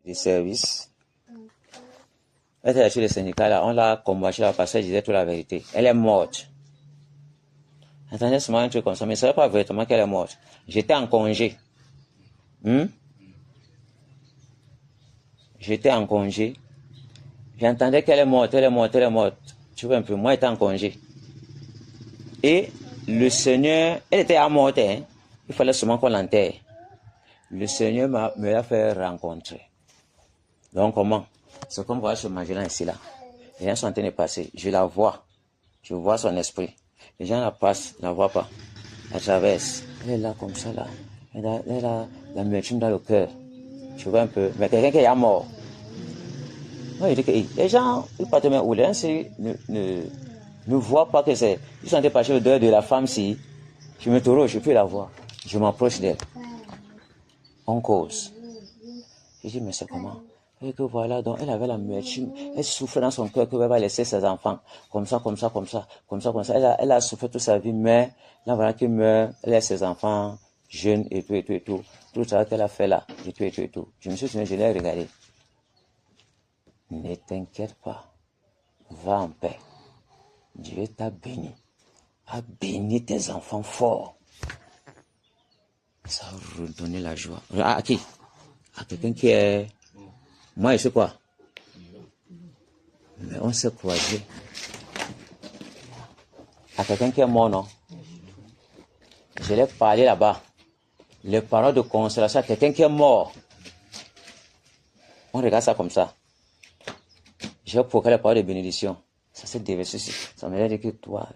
du service. Elle était chez le syndicat là, on l'a combattu là parce qu'elle disait toute la vérité. Elle est morte. Attendez seulement un truc comme ça, mais ce n'est pas véritablement qu'elle est morte. J'étais en congé. J'étais en congé. J'entendais qu'elle est morte, elle est morte, elle est morte. Tu vois un peu, moi j'étais en congé. Et le Seigneur, elle était à morte, hein. Il fallait seulement qu'on l'enterre. Le Seigneur me l'a fait rencontrer. Donc comment? C'est comme voir ce magellan ici là. Les gens sont en train de passer. Je la vois. Je vois son esprit. Les gens la passent, la voient pas. Elle traverse. Elle est là comme ça là. Elle a la médecine dans le cœur. Tu vois un peu. Mais quelqu'un qui est mort. Moi, je dis que les gens, ils partent même où les gens ne voient pas que c'est. Ils sont en train de passer le deuil de la femme si. Je me tourne, je peux la voir. Je m'approche d'elle. On cause. Je dis, mais c'est comment? Et que voilà, donc elle avait la médecine, elle souffrait dans son cœur qu'elle va laisser ses enfants. Comme ça. Elle a souffert toute sa vie, mais là voilà qu'elle meurt, elle laisse ses enfants jeunes et tout. Tout ça qu'elle a fait là, et tout. Je me suis souvenu, je l'ai regardé. Ne t'inquiète pas, va en paix. Dieu t'a béni. A béni tes enfants forts. Ça a redonné la joie. À qui? À quelqu'un qui est... Moi, je sais quoi? Mais on s'est croisés. À quelqu'un qui est mort, non? Je l'ai parlé là-bas. Les paroles de consolation à quelqu'un qui est mort. On regarde ça comme ça. J'ai procuré les paroles de bénédiction. Ça s'est déversé. Ça me dit que toi,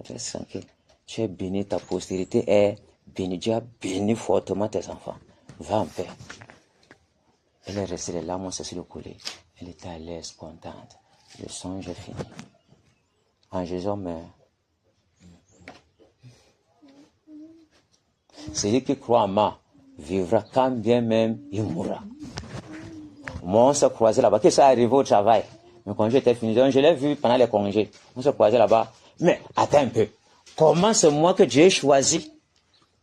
tu es béni, ta postérité est bénie. Dieu a béni fortement tes enfants. Va en paix. Elle est restée, les larmes ont cessé de couler. Elle était à l'aise, contente. Le songe est fini. En Jésus, mais celui qui croit en moi vivra quand bien même il mourra. Moi, on s'est croisé là-bas. Qu'est-ce qui est arrivé au travail? Le congé était fini. Donc, je l'ai vu pendant les congés. On s'est croisé là-bas. Mais attends un peu. Comment c'est moi que Dieu a choisi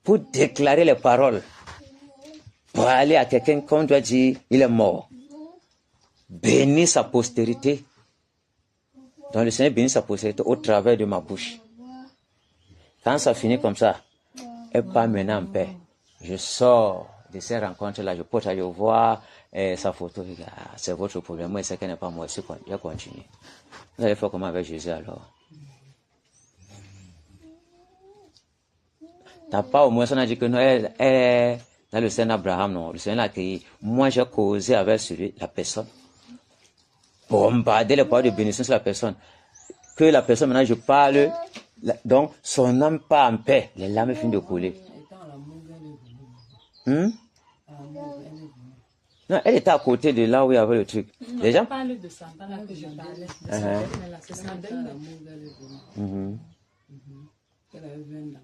pour déclarer les paroles? Pour aller à quelqu'un qu'on doit dire, il est mort. Bénir sa postérité. Donc, le Seigneur bénit sa postérité au travers de ma bouche. Quand ça finit comme ça, elle part maintenant en paix. Je sors de ces rencontres-là, je porte, je vois sa photo. Ah, c'est votre problème. Moi, c'est qu'elle n'est pas moi. Je continue. Vous allez faire comment avec Jésus alors? T'as pas au moins, on a dit que non, elle est dans le Seigneur Abraham, non. Le Seigneur l'a accueilli. Moi, j'ai causé avec la personne. Bombarder les paroles de bénédiction sur la personne. Que la personne, maintenant, je parle. Donc, son âme part en paix. Les larmes finissent de couler. Non, elle était à côté de là où il y avait le truc. Non, les gens parle de ça, pas là que je parlais. C'est ça. Elle avait 20 ans.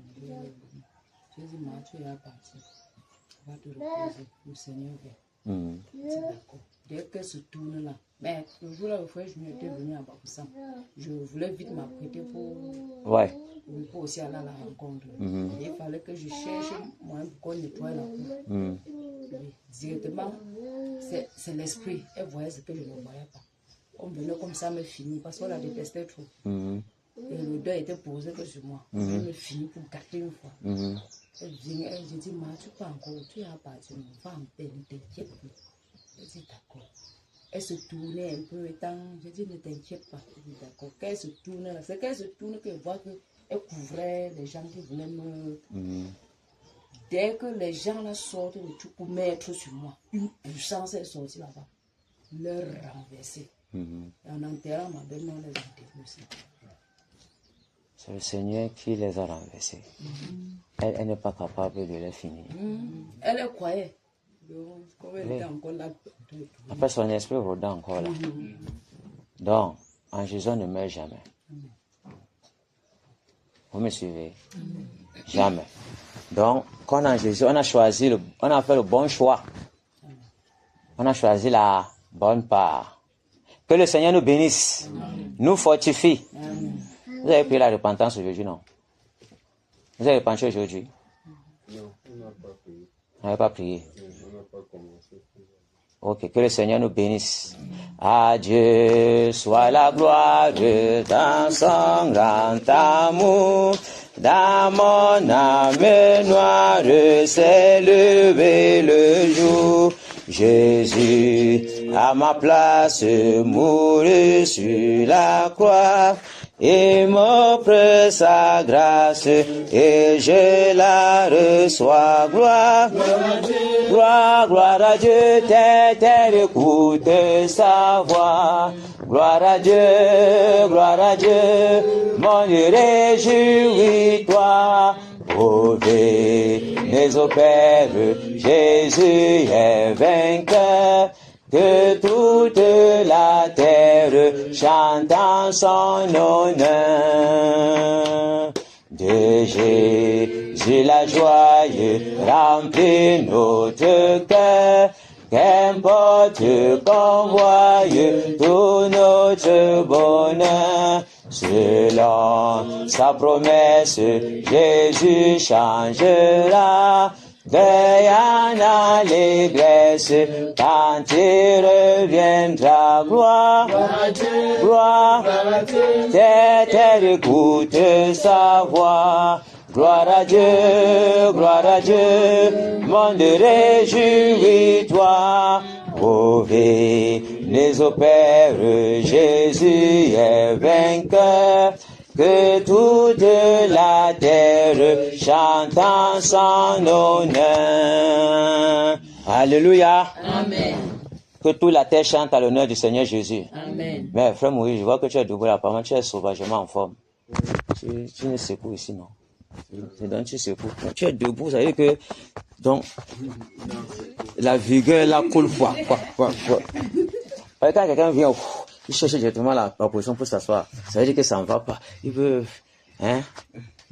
J'ai dit, tu es parti. Va te reposer. Le Seigneur vient. C'est d'accord. Dès qu'elle se tourne là. Mais le jour là, je m'étais venu à Baboussam. Je voulais vite m'apprêter pour aussi aller à la rencontre. Il fallait que je cherche moyen pour qu'on nettoie la cour. Directement, c'est l'esprit. Elle voyait ce que je ne voyais pas. On venait comme ça me finir parce qu'on la détestait trop. Et le deuil était posé que sur moi. Elle me finit pour gâter une fois. Elle vient, je dis, tu peux encore, tu es à partir, va en paix, ne t'inquiète plus. Elle dit, d'accord. Elle se tournait un peu, je dis, ne t'inquiète pas. Elle dit, d'accord. Quand elle se tourne là, c'est qu'elle se tourne qu'elle voit qu'elle couvrait les gens qui voulaient me... Dès que les gens là sortent de tout pour mettre sur moi, une puissance est sortie là-bas. Leur renverser. Et en enterrant ma belle-mère, les a déversés. C'est le Seigneur qui les a renversés. Elle n'est pas capable de les finir. Elle est croyée. Elle était encore là. Après, son esprit rôdait encore là. Donc, en Jésus, on ne meurt jamais. Vous me suivez? Jamais. Donc, quand en Jésus, on a fait le bon choix. On a choisi la bonne part. Que le Seigneur nous bénisse, nous fortifie. Vous avez pris la repentance aujourd'hui, non? Vous avez repenti aujourd'hui? Non, on n'a pas prié. On n'a pas prié. On n'a pas commencé. Ok, que le Seigneur nous bénisse. À Dieu soit la gloire dans son grand amour. Dans mon âme noire s'est levé le jour. Jésus, à ma place, mourut sur la croix. Et m'offre sa grâce et je la reçois. Gloire, gloire, gloire à Dieu, terre écoute sa voix. Gloire à Dieu, mon Dieu, réjouis-toi. Mauvais au Père, Jésus est vainqueur. Que toute la terre chante en son honneur. De Jésus la joie remplit notre cœur. Qu'importe qu'on voie tout notre bonheur. Selon sa promesse, Jésus changera. Deuil en allégresse, quand il reviendra. Gloire, gloire, terre écoute sa voix. Gloire à Dieu, monde réjouis-toi. Venez au Père, Jésus est vainqueur. Que toute la terre chante en son honneur. Alléluia. Amen. Que toute la terre chante à l'honneur du Seigneur Jésus. Amen. Mais frère Moïse, je vois que tu es debout là, apparemment tu es sauvagement en forme. Tu ne secoues ici, non? Donc tu secoues. Tu es debout, ça veut dire que donc la vigueur là coule quoi. Quand quelqu'un vient, il cherche directement la position pour s'asseoir. Ça veut dire que ça ne va pas. Il peut,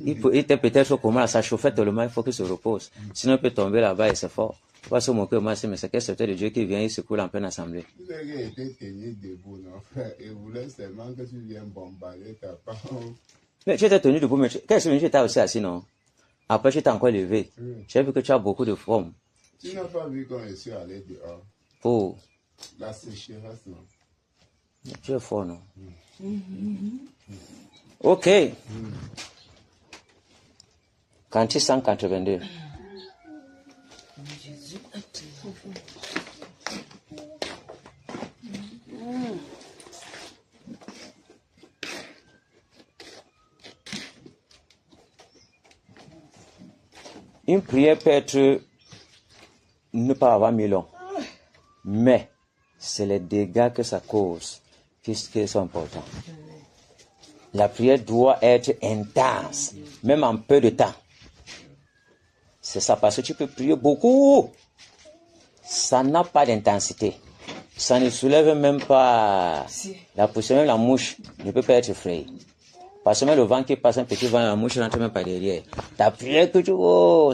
il était peut-être comment ça chauffait tellement, il faut qu'il se repose. Sinon il peut tomber là-bas et c'est fort. Il va se moquer au maximum, mais c'est quel secteur de Dieu qui vient, il se coule en pleine assemblée. Tu as été tenu debout, non, frère, et voulait seulement que tu viennes bombarder ta parole. Mais tu étais tenu debout, mais qu'est-ce que tu étais aussi assis, non? Après, tu t'es encore levé. J'ai vu que tu as beaucoup de forme. Tu n'as pas vu quand je suis allé dehors? Oh. La sécheresse, non? Tu es fort, non? Ok. Cantique 182. Une prière peut être ne pas avoir mis long, mais c'est les dégâts que ça cause qui sont importants. La prière doit être intense, même en peu de temps. C'est ça, parce que tu peux prier beaucoup. Ça n'a pas d'intensité. Ça ne soulève même pas la poussière, même la mouche ne peut pas être effrayée. Parce que même le vent qui passe, un petit vent, la mouche ne rentre même pas derrière. Ta prière que tu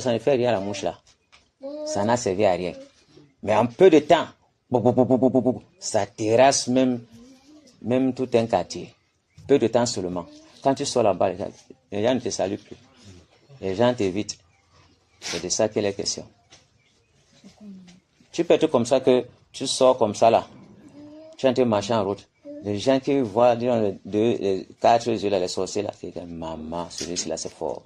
ça ne fait rien à la mouche là. Ça n'a servi à rien. Mais en peu de temps, ça terrasse même tout un quartier. Peu de temps seulement. Quand tu sors là-bas, les gens ne te saluent plus. Les gens t'évitent. C'est de ça qu'il est question. Tu peux être comme ça que tu sors comme ça là. Tu es en train de marcher en route. Les gens qui voient, disons, les 4 yeux là, les sorciers là, qui disent, maman, celui-ci là c'est fort.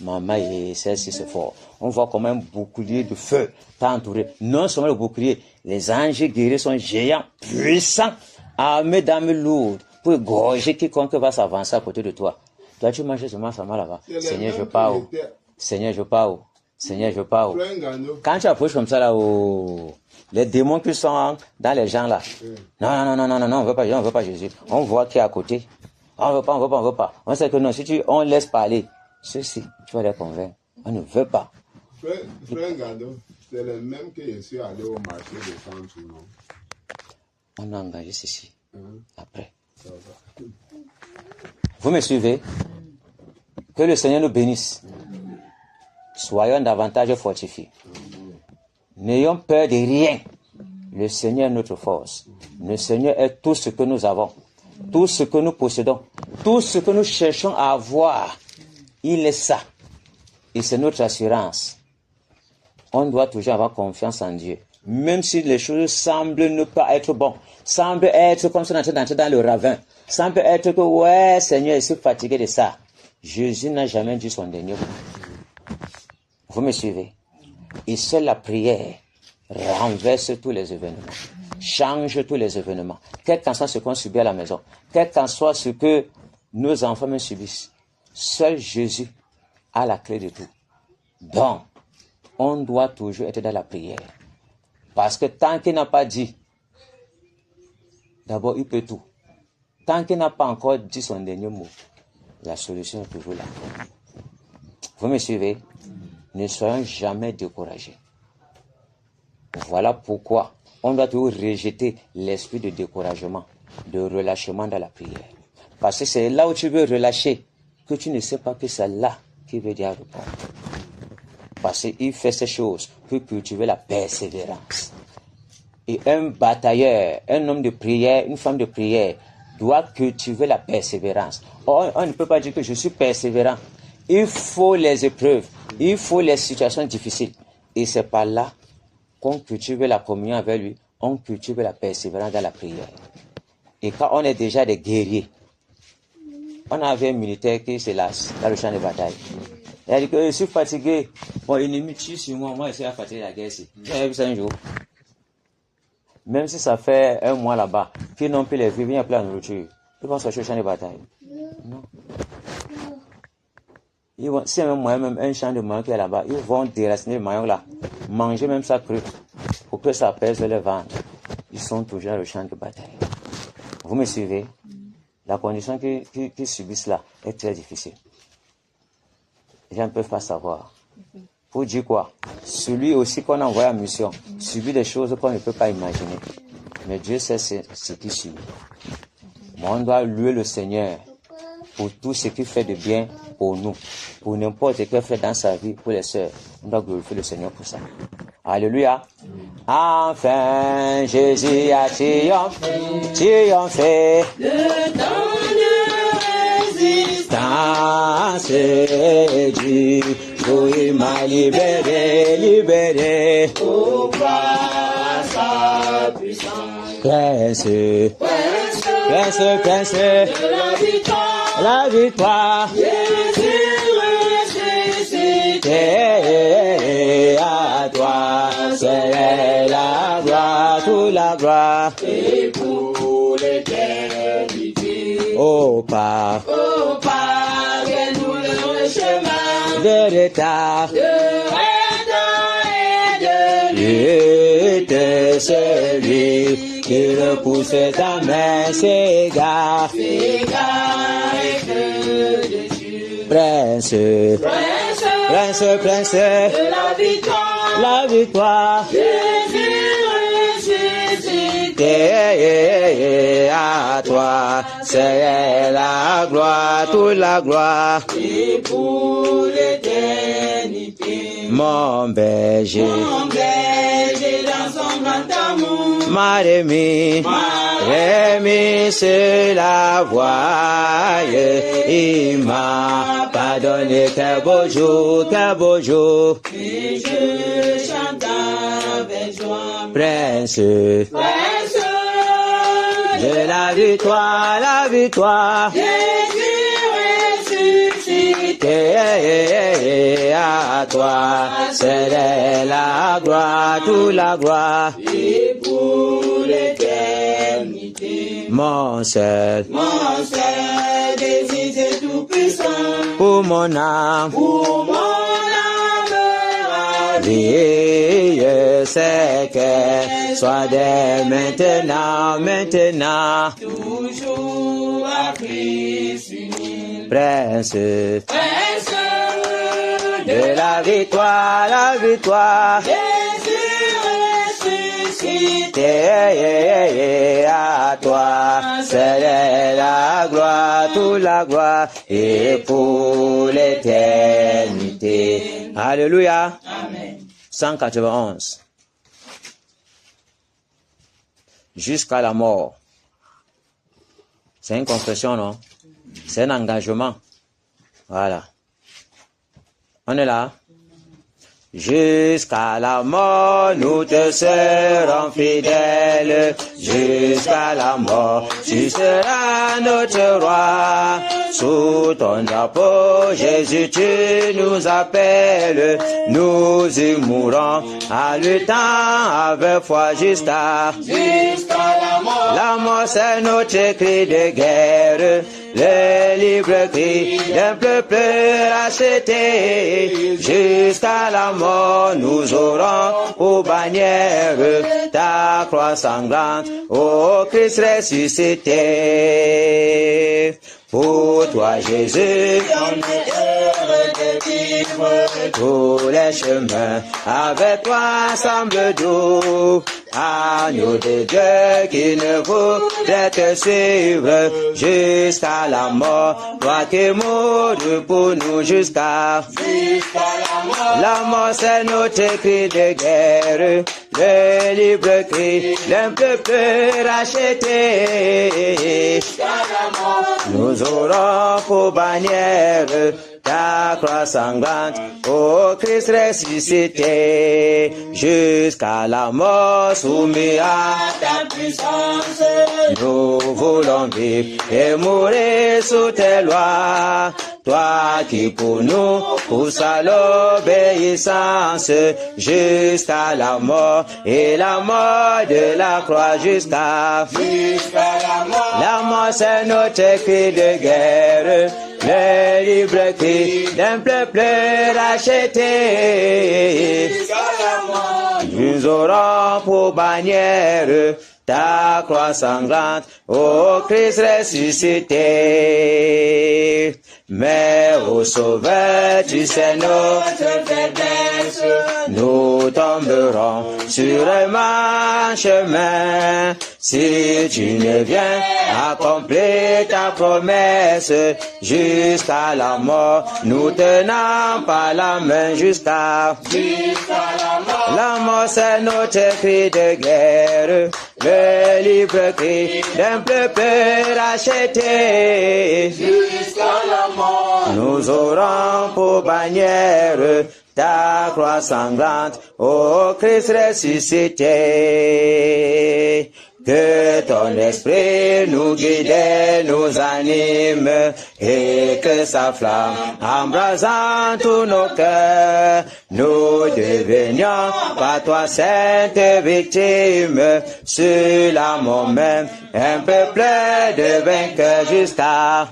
Maman, et celle-ci c'est fort. On voit comme un bouclier de feu t'a entouré. Non seulement le bouclier, les anges guerriers sont géants, puissants, armés d'armes lourdes, pour égorger quiconque va s'avancer à côté de toi. Toi, tu manges seulement ça là-bas. Seigneur, je pars où? Seigneur, je pars où? Seigneur, je pars où? Quand tu approches comme ça là, les démons qui sont dans les gens là. Non, on veut pas Jésus. On voit qui est à côté. On veut pas. On sait que non, si on laisse parler, ceci, tu vas les convaincre. On ne veut pas. Frère Gando, c'est le même que je suis allé au marché de centre, non? On a engagé ceci. Après. Vous me suivez? Que le Seigneur nous bénisse. Soyons davantage fortifiés. N'ayons peur de rien. Le Seigneur est notre force. Le Seigneur est tout ce que nous avons. Tout ce que nous possédons. Tout ce que nous cherchons à avoir. Il est ça. Et c'est notre assurance. On doit toujours avoir confiance en Dieu. Même si les choses semblent ne pas être bonnes, semblent être comme si on est d'entrer dans le ravin, semble être que, ouais, Seigneur, je suis fatigué de ça. Jésus n'a jamais dit son dernier mot. Vous me suivez? Et seule la prière renverse tous les événements, change tous les événements. Quel qu'en soit ce qu'on subit à la maison, quel qu'en soit ce que nos enfants me subissent, seul Jésus a la clé de tout. Donc, on doit toujours être dans la prière. Parce que tant qu'il n'a pas dit, d'abord il peut tout. Tant qu'il n'a pas encore dit son dernier mot, la solution est toujours là. Vous me suivez? Ne soyons jamais découragés. Voilà pourquoi on doit toujours rejeter l'esprit de découragement, de relâchement dans la prière. Parce que c'est là où tu veux relâcher que tu ne sais pas que c'est là qu'il veut dire répondre. Parce qu'il fait ces choses pour cultiver la persévérance. Et un batailleur, un homme de prière, une femme de prière doit cultiver la persévérance. Or, on ne peut pas dire que je suis persévérant. Il faut les épreuves, il faut les situations difficiles. Et c'est par là qu'on cultive la communion avec lui, on cultive la persévérance dans la prière. Et quand on est déjà des guerriers, on avait un militaire qui se lasse dans le champ de bataille. Il a dit que je suis fatigué. Bon, l'ennemi tue sur moi, moi je suis fatigué de la guerre. J'ai vu ça un jour. Même si ça fait un mois là-bas, qu'ils n'ont plus les vies, il n'y a plus la nourriture. Ils vont sortir au champ de bataille. Non. Ils vont, si même moi, même un champ de manioc qui est là-bas, ils vont déraciner le manioc là, manger même ça cru, pour que ça pèse le ventre. Ils sont toujours dans le champ de bataille. Vous me suivez? La condition qu'ils subissent là est très difficile. Les gens ne peuvent pas savoir. Pour dire quoi? Celui aussi qu'on a envoyé en mission subit des choses qu'on ne peut pas imaginer. Mais Dieu sait ce qu'il subit. Mais on doit louer le Seigneur pour tout ce qu'il fait de bien pour nous. Pour n'importe quel fait dans sa vie, pour les sœurs. On doit glorifier le Seigneur pour ça. Alléluia. Enfin, Jésus a triomphé. Le temps de résistance est dit. Il m'a libéré. au par sa puissance. Prince, De la victoire. Jésus ressuscité. Et à toi, c'est la gloire, toute la gloire. Et pour l'éternité. Au pas Que nous le chemin de l'état. de Adam et de lui. Était celui qui repoussait ta main, s'égare. Égaré que de Dieu. Prince, De la victoire. Jésus ressuscité. et à toi, c'est la gloire, toute la gloire. Et pour l'éternité. Mon berger, Mon berger dans son grand amour. m'a remis sur la voie. Il m'a pardonné, quel beau jour. Et je chante avec joie. Prince Prince de la victoire. Jésus ressuscité. Et à toi, c'est la gloire, toute la gloire. Et pour l'éternité. Mon seul, Mon seul désir c'est tout puissant. pour mon âme, Pour mon âme ravie. vie, c'est qu'elle soit dès maintenant, Toujours à Christ uni. Prince Prince de la victoire. Jésus ressuscité. Et à toi, c'est la gloire, toute la gloire, et pour l'éternité. Alléluia. Amen. 191. Jusqu'à la mort. C'est une confession, non? C'est un engagement. Voilà. On est là. Jusqu'à la mort, nous te serons fidèles. Jusqu'à la mort, tu seras notre roi. Sous ton drapeau, Jésus, tu nous appelles. Nous y mourrons en luttant avec foi jusqu'à la mort. La mort, c'est notre cri de guerre. Le libre cri d'un peuple racheté. Jusqu'à la mort, nous aurons pour bannière ta croix sanglante, ô Christ ressuscité. Pour toi, Jésus, on est heureux de vivre. Tous les chemins avec toi semblent doux. Agneau de Dieu qui ne voudrait te suivre jusqu'à la mort. Toi qui mourras pour nous jusqu'à la mort. La mort, c'est notre cri de guerre. Le libre cri d'un peuple racheté. Nous aurons pour bannière ta croix sanglante, ô Christ ressuscité. Jusqu'à la mort soumis à ta puissance, nous voulons vivre et mourir sous tes lois. Toi qui pour nous pousse à l'obéissance jusqu'à la mort et la mort de la croix jusqu'à la mort. La mort, c'est notre cri de guerre. Le libre cri d'un peuple racheté. Nous aurons pour bannière ta croix sanglante, ô Christ ressuscité. Mais ô Sauveur, tu sais notre faiblesse, nous tomberons sûrement en chemin. Si tu ne viens accomplir ta promesse jusqu'à la mort, nous tenons pas la main jusqu'à la mort. La mort, c'est notre cri de guerre. Le libre cri d'un peuple racheté. Jusqu'à la mort. Nous aurons pour bannière ta croix sanglante, ô Christ ressuscité. Que ton esprit nous guide, nous anime, et que sa flamme embrasant tous nos cœurs, nous devenions par toi sainte victime, sur la mort même, un peuple de vainqueurs jusqu'à la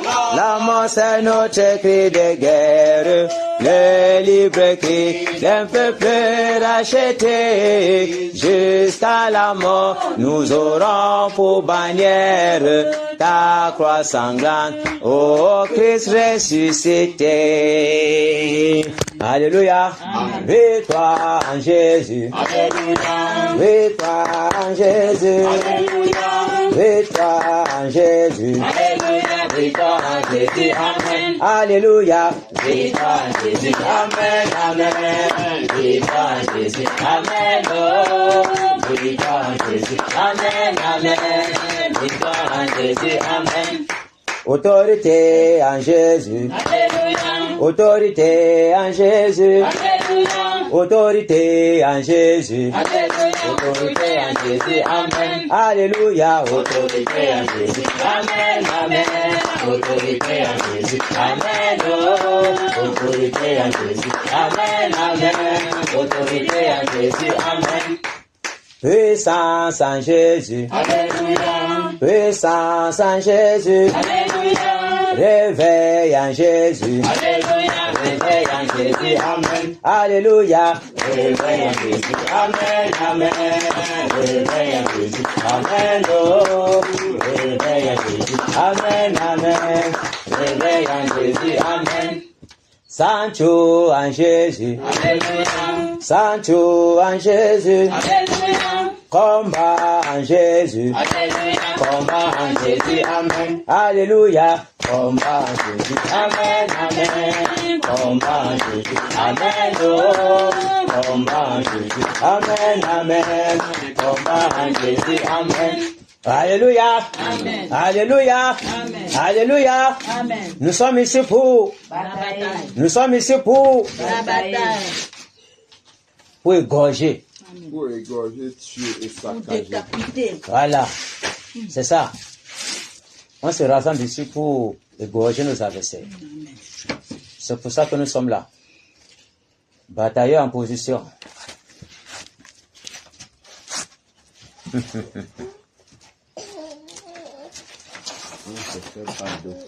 mort. La mort, c'est notre cri de guerre, le libre cri d'un peuple racheté. Jusqu'à la mort, nous aurons pour bannière ta croix sanglante, ô Christ ressuscité. Alléluia. Victoire en Jésus. Alléluia. Victoire en Jésus. Alléluia. Victoire en Jésus. Alléluia. Victoire en Jésus. Amen. Alléluia. Victoire en Jésus. Amen. Amen. Victoire en Jésus. Amen. Oh. Victoire en Jésus. Amen. Amen. Victoire en Jésus. Amen. Autorité en Jésus. Alléluia. Autorité en Jésus. Alléluia. Autorité en Jésus. Alléluia. Autorité en Jésus. Amen. Alléluia. Autorité en Jésus. Amen. Amen. Autorité en Jésus. Amen. Oh. Autorité en Jésus. Amen. Amen. Autorité en Jésus. Amen. Puissance en Jésus. Alléluia. Puissance en Jésus. Alléluia. Réveil en Jésus. Alléluia. Réveil en Jésus. Amen. Alléluia. Réveil en Jésus. Amen. Amen. Réveil en Jésus. Amen. Oh. Réveil en Jésus. Amen. Amen. Réveil en Jésus. Amen. Sancho en Jésus. Alléluia. Sancho en Jésus. Alléluia. Combat en Jésus. Alléluia. Combat en Jésus. Amen. Alléluia. Combat en Jésus. Amen. Amen. Combat en Jésus. Amen. Oh. Combat en Jésus. Amen. Amen. Combat en Jésus. Amen. Alléluia. Amen. Alléluia. Amen. Alléluia. Amen. Nous sommes ici pour. Nous sommes ici pour. Pour égorger. Pour égorger, tuer et Pour saccager. décapiter. Voilà. C'est ça. On se rassemble ici pour égorger nos adversaires. C'est pour ça que nous sommes là. Batailleur en position.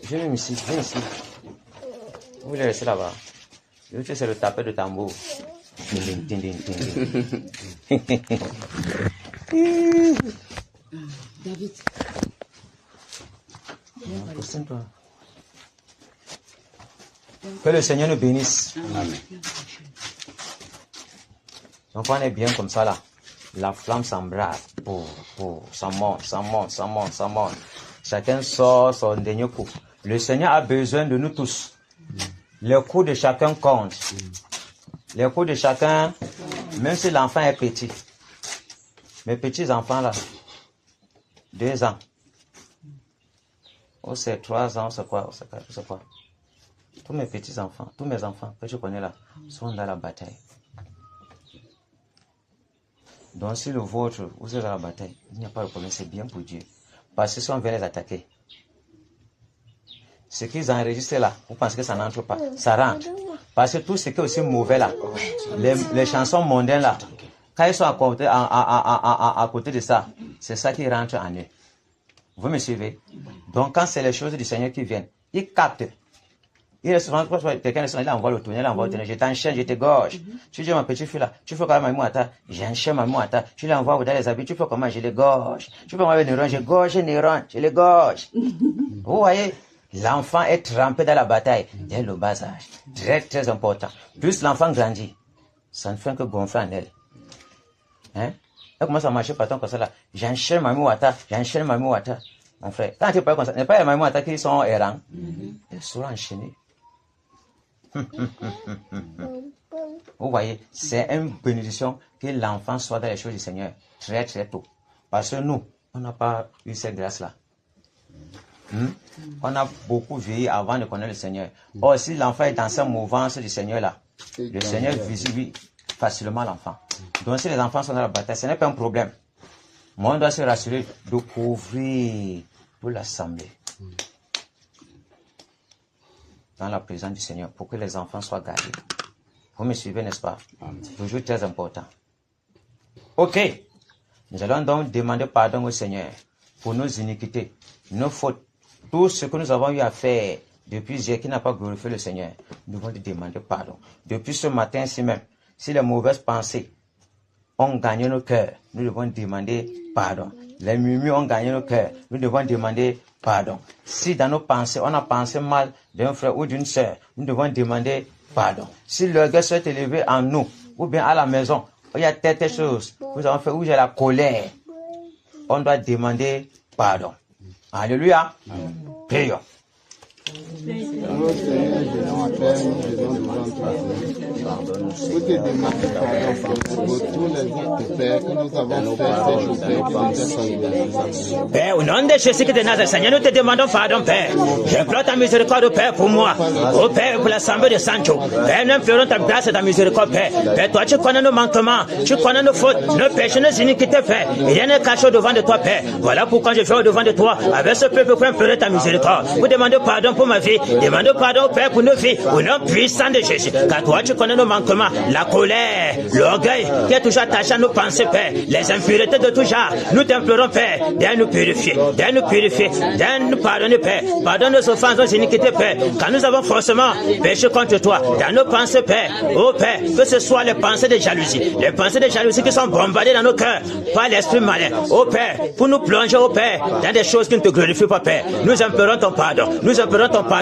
Viens ici, viens ici. Vous voulez rester là-bas. Je veux que c'est le tapet de tambour. Ding, ding, ding, ding, ding. David. Concentre-toi. Que le Seigneur nous bénisse. Donc on est bien comme ça là. La flamme s'embrase. Ça monte, ça monte, ça monte, ça monte. Chacun sort son dernier coup. Le Seigneur a besoin de nous tous. Les coups de chacun comptent. Les coups de chacun, même si l'enfant est petit. Mes petits enfants là, 2 ans. Oh, c'est 3 ans, c'est quoi, c'est quoi. Tous mes petits enfants, tous mes enfants que je connais là, sont dans la bataille. Donc si le vôtre, vous êtes dans la bataille, il n'y a pas de problème, c'est bien pour Dieu. Parce que si on vient les attaquer, ce qu'ils enregistrent là, vous pensez que ça n'entre pas, ça rentre. Parce que tout ce qui est aussi mauvais là, les chansons mondaines là, quand ils sont à côté de ça, c'est ça qui rentre en eux. Vous me suivez? Donc quand c'est les choses du Seigneur qui viennent, ils captent. Il est souvent, quelqu'un il envoie le tourner, il envoie le tourner, je t'enchaîne, je t'égorge. Tu dis, ma petite fille là, tu fais comment ma mouata? J'enchaîne ma mouata. Tu l'envoies dans les habits, tu fais comment? Je l'égorge. Tu fais comment avec Néron? Je gorge Néron, je l'égorge. Vous voyez? L'enfant est trempé dans la bataille dès le bas âge. Très, très important. Plus l'enfant grandit, ça ne fait que gonfler en elle. Hein? Elle commence à marcher par ton comme ça là. J'enchaîne ma mouata, j'enchaîne ma mouata. Mon frère, quand tu parles comme ça, n'est pas les mamans qui sont errants. Elles seront enchaînées. Vous voyez, c'est une bénédiction que l'enfant soit dans les choses du Seigneur très très tôt. Parce que nous, on n'a pas eu cette grâce-là. On a beaucoup vieilli avant de connaître le Seigneur. Or, si l'enfant est dans cette mouvance du Seigneur-là, le Seigneur visite facilement l'enfant. Donc, si les enfants sont dans la bataille, ce n'est pas un problème. Mais on doit se rassurer de couvrir toute l'assemblée dans la présence du Seigneur pour que les enfants soient gardés. Vous me suivez, n'est-ce pas? Toujours très important. Ok. Nous allons donc demander pardon au Seigneur pour nos iniquités, nos fautes, tout ce que nous avons eu à faire depuis hier qui n'a pas glorifié le Seigneur. Nous devons lui demander pardon. Depuis ce matin-ci même, si les mauvaises pensées ont gagné nos cœurs, nous devons demander pardon. Les murmures ont gagné nos cœurs, nous devons demander pardon. Si dans nos pensées, on a pensé mal d'un frère ou d'une sœur, nous devons demander pardon. Si l'orgueil s'est élevé en nous, ou bien à la maison, il y a telle chose, nous avons fait où j'ai la colère, on doit demander pardon. Alléluia. Prions. Alors, Seigneur, je t'appelle, je demande pardon. Vous te demandez pardon pour tous les actes, Père, que nous avons fait, ces choses qui n'étaient pas. Père, au nom de Jésus de Nazareth, Seigneur, nous te demandons pardon, Père. J'implore ta miséricorde, Père, pour moi. Oh Père, pour l'assemblée de Sancho. Père, nous implorons ta grâce et ta miséricorde, Père. Père, toi, tu connais nos manquements, tu connais nos fautes, nos péchés, nos iniquités, Père. Et rien n'est caché au-devant de toi, Père. Voilà pourquoi je fais au-devant de toi, avec ce peuple, pour implorer ta miséricorde. Vous demandez pardon pour ma vie. Demandez pardon, Père, pour nos vies, au nom puissant de Jésus. Car toi, tu connais nos manquements, la colère, l'orgueil qui est toujours attaché à nos pensées, Père, les impuretés de tout genre. Nous t'implorons, Père, de nous purifier, de nous pardonner, Père. Pardonne nos offenses, nos iniquités, Père. Quand nous avons forcément péché contre toi, dans nos pensées, Père, oh Père, que ce soit les pensées de jalousie qui sont bombardées dans nos cœurs par l'esprit malin, oh Père, pour nous plonger, oh Père, dans des choses qui ne te glorifient pas, Père. Nous implorons ton pardon,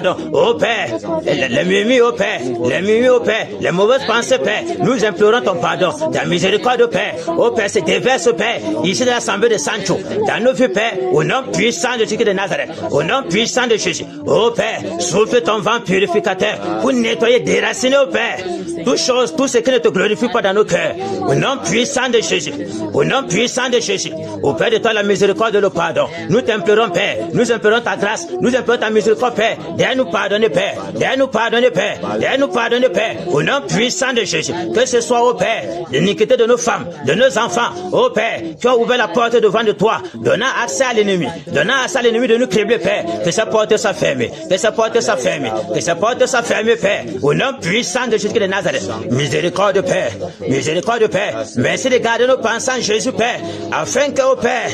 pardon. Ô Père, les murmures, ô Père, les murmures, ô Père, les mauvaises pensées, Père, nous implorons ton pardon, ta miséricorde, ô Père. Ô Père, c'est déverse, ô Père, ici dans l'assemblée de Sancho, dans nos vies, Père, au nom puissant de Jésus de Nazareth, au nom puissant de Jésus. Ô Père, souffle ton vent purificateur pour nettoyer, déraciner, ô Père, toutes choses, tout ce qui ne te glorifie pas dans nos cœurs. Au nom puissant de Jésus, au nom puissant de Jésus, au Père de toi la miséricorde et le pardon. Nous t'implorons, Père, nous implorons ta grâce, nous implorons ta miséricorde, Père. Dès nous pardonner, Père, dès nous pardonner, Père, dès nous pardonner, Père, au nom puissant de Jésus. Que ce soit, ô Père, l'iniquité de nos femmes, de nos enfants, ô Père, tu as ouvert la porte devant de toi, donnant accès à l'ennemi, donnant accès à l'ennemi de nous cribler, Père. Que sa porte soit fermée, que sa porte soit fermée, que sa porte soit fermée, Père, au nom puissant de Jésus de Nazareth. Miséricorde, Père, miséricorde, Père. Merci de garder nos pensées en Jésus, Père, afin que, ô Père,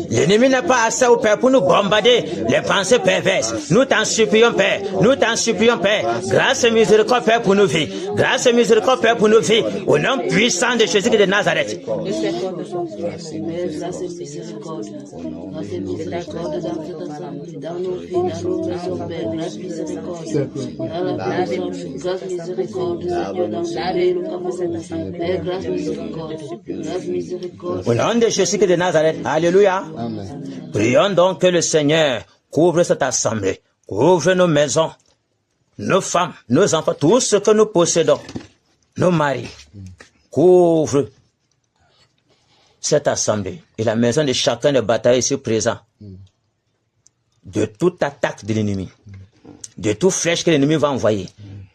l'ennemi n'a pas assez, ô Père, pour nous bombarder les pensées perverses. Nous t'en supplions, Père, nous t'en supplions, Père. Grâce et miséricorde, Père, pour nos vies. Grâce et miséricorde, Père, pour nos vies. Au nom puissant de Jésus de Nazareth. Au nom de Jésus de Nazareth. Alléluia. Amen. Prions donc que le Seigneur couvre cette assemblée, couvre nos maisons, nos femmes, nos enfants, tout ce que nous possédons, nos maris. Couvre cette assemblée et la maison de chacun des batailles ici présents de toute attaque de l'ennemi, de toute flèche que l'ennemi va envoyer,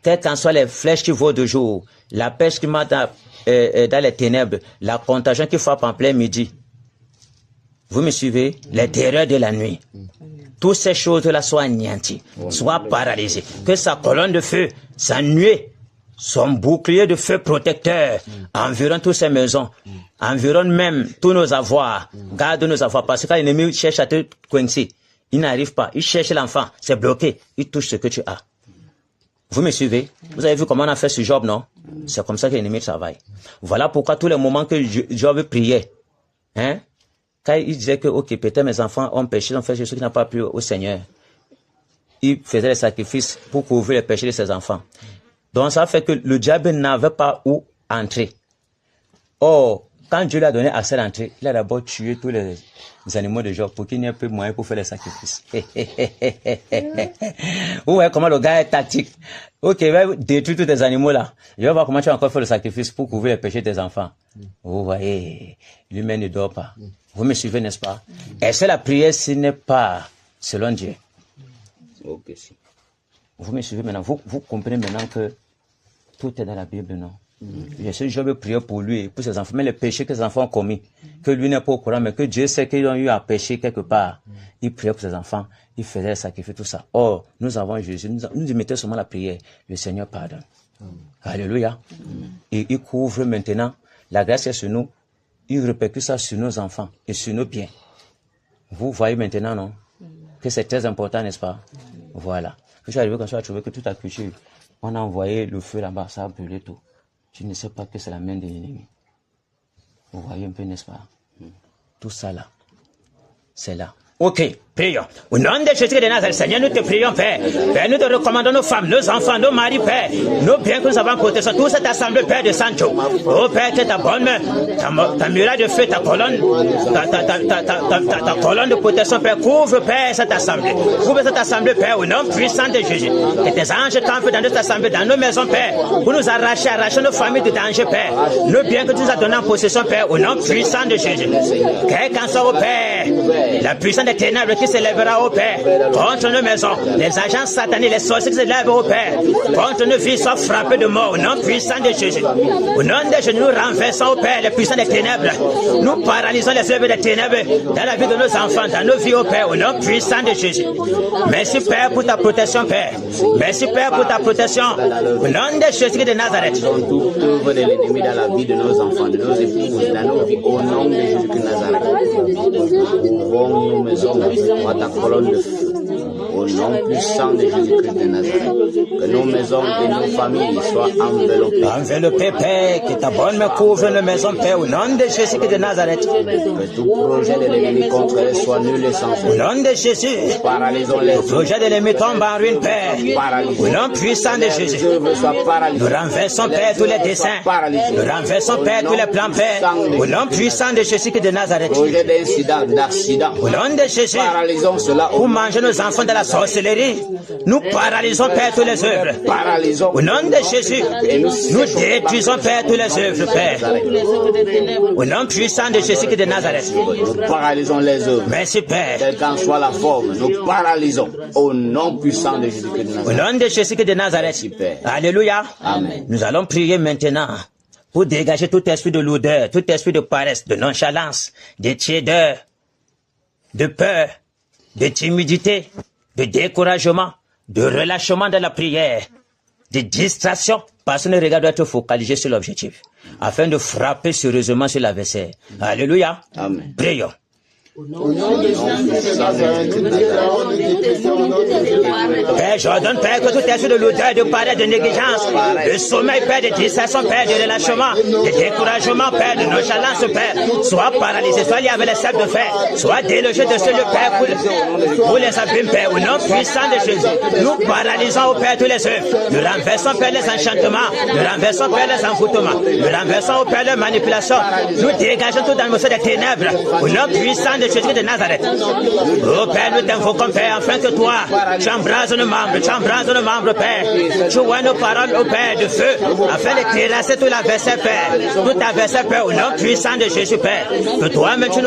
quelles qu'en soient les flèches qui volent de jour, la pêche qui mate dans les ténèbres, la contagion qui frappe en plein midi. Vous me suivez? Les terreurs de la nuit. Toutes ces choses-là soient anéanties, soient paralysées. Que sa colonne de feu, sa nuée, son bouclier de feu protecteur environne toutes ces maisons, environne même tous nos avoirs, garde nos avoirs. Parce que quand l'ennemi cherche à te coincer, il n'arrive pas. Il cherche l'enfant, c'est bloqué. Il touche ce que tu as. Vous me suivez? Vous avez vu comment on a fait ce Job, non? C'est comme ça que l'ennemi travaille. Voilà pourquoi tous les moments que Job priait, hein? Quand il disait que, ok, peut-être mes enfants ont péché, ont fait ce qui n'a pas plu au Seigneur. Il faisait les sacrifices pour couvrir les péchés de ses enfants. Donc ça fait que le diable n'avait pas où entrer. Or, quand Dieu lui a donné accès d'entrer, il a d'abord tué tous les animaux de Job pour qu'il n'y ait plus moyen pour faire les sacrifices. Vous voyez comment le gars est tactique. Ok, il va détruire tous tes animaux là. Je vais voir comment tu vas encore faire le sacrifice pour couvrir les péchés de tes enfants. Vous voyez, lui-même ne dort pas. Vous me suivez, n'est-ce pas? Et c'est la prière, ce n'est pas selon Dieu. Ok. Vous me suivez maintenant? Vous comprenez maintenant que tout est dans la Bible, non? Bien sûr, je veux prier pour lui et pour ses enfants, mais les péchés que ses enfants ont commis, que lui n'est pas au courant, mais que Dieu sait qu'ils ont eu à pécher quelque part. Il priait pour ses enfants, il faisait les sacrifices, tout ça. Or, nous avons Jésus, nous mettons seulement la prière. Le Seigneur pardonne. Alléluia. Et il couvre maintenant, la grâce est sur nous, il répercute ça sur nos enfants et sur nos biens. Vous voyez maintenant, non? Que c'est très important, n'est-ce pas? Voilà. Je suis arrivé quand je suis trouvé que toute la culture, on a envoyé le feu là-bas, ça a brûlé tout. Tu ne sais pas que c'est la main de l'ennemi. Vous voyez un peu, n'est-ce pas? Tout ça là, c'est là. Ok, prions. Au nom de Jésus de Nazareth, Seigneur, nous te prions, Père. Père, nous te recommandons nos femmes, nos enfants, nos maris, Père. Nos biens que nous avons côté sur toute cette assemblée, Père de Sancho. Oh Père, que ta bonne main, ta muraille de feu, ta colonne, ta colonne de protection, Père, couvre, Père, cette assemblée. Couvre cette assemblée, Père, au nom puissant de Jésus. Que tes anges campent dans notre assemblée, dans nos maisons, Père, pour nous arracher nos familles de danger, Père. Nos biens que tu nous as donnés en possession, Père, au nom puissant de Jésus. Quel qu'en soit, oh Père, la puissance des ténèbres qui s'élèvera au Père contre nos maisons, les agents sataniques, les sorciers qui s'élèvent au Père contre nos vies soient frappés de mort au nom puissant de Jésus. Au nom de Jésus, nous renversons au Père les puissants des ténèbres, nous paralysons les œuvres des ténèbres dans la vie de nos enfants, dans nos vies au Père, au nom puissant de Jésus. Merci Père pour ta protection, Père. Merci Père pour ta protection au nom de Jésus de Nazareth. Tout œuvre de l'ennemi dans la vie de nos enfants, de nos épouses, dans nos vies, au nom de Jésus de Nazareth. Ouvrons nos maisons par ta colonne de feu. Au nom puissant de Jésus-Christ de Nazareth. Que nos maisons et nos familles soient enveloppées. Enveloppées, Père, que ta bonne main couvre nos maisons, Père, au nom de Jésus-Christ de Nazareth. Que tout projet de l'ennemi contre elles soit nul et sans effet. Au nom de Jésus. Paralysons les Le projet de l'ennemi tombe en ruine, Père. Au nom puissant de Jésus. Nous renversons, Père, tous les desseins. Nous renversons, Père, tous les plans, Père. Au nom puissant de Jésus-Christ de Nazareth. Projet d'incident, d'accident. Au nom de Jésus. Paralysons cela. Pour manger nos enfants de la sorcellerie. Nous paralysons, Père, toutes les œuvres. Paralysons. Au nom de Jésus. Nous détruisons, Père, toutes les œuvres, Père. Au nom puissant de Jésus-Christ de Nazareth. Nous paralysons les œuvres. Merci, Père. Quelle qu'en soit la forme, nous paralysons. Au nom puissant de Jésus-Christ de Nazareth. Au nom de Jésus-Christ de Nazareth. Alléluia. Amen. Nous allons prier maintenant pour dégager tout esprit de lourdeur, tout esprit de paresse, de nonchalance, de tiédeur, de peur, de timidité, de découragement, de relâchement de la prière, de distraction, parce que le regard doit être focalisé sur l'objectif, afin de frapper sérieusement sur l'adversaire. Alléluia. Amen. Prions. Père, j'ordonne, Père, que tout esprit de l'odeur, de paresse, de négligence, de sommeil, Père, de distraction, Père, de relâchement, de découragement, Père, de nonchalance, Père, soit paralysé, soit lié avec les sacs de fer, soit délogé de ce lieu, Père, pour les abîmes, Père, au nom puissant de Jésus. Nous paralysons, au Père, tous les œuvres. Nous renversons, Père, les enchantements. Nous renversons, Père, les envoûtements. Nous renversons, au Père, les manipulations. Nous dégageons tout dans le des ténèbres, au nom puissant de Jésus de Nazareth. Oh Père, nous t'invoquons, Père, afin que toi, tu embrases nos membres, Père. Tu vois nos paroles, au Père, de feu, afin de terrasser tout l'adversaire, Père. Tout adversaire, Père, au nom puissant de Jésus, Père. Que toi-même, tu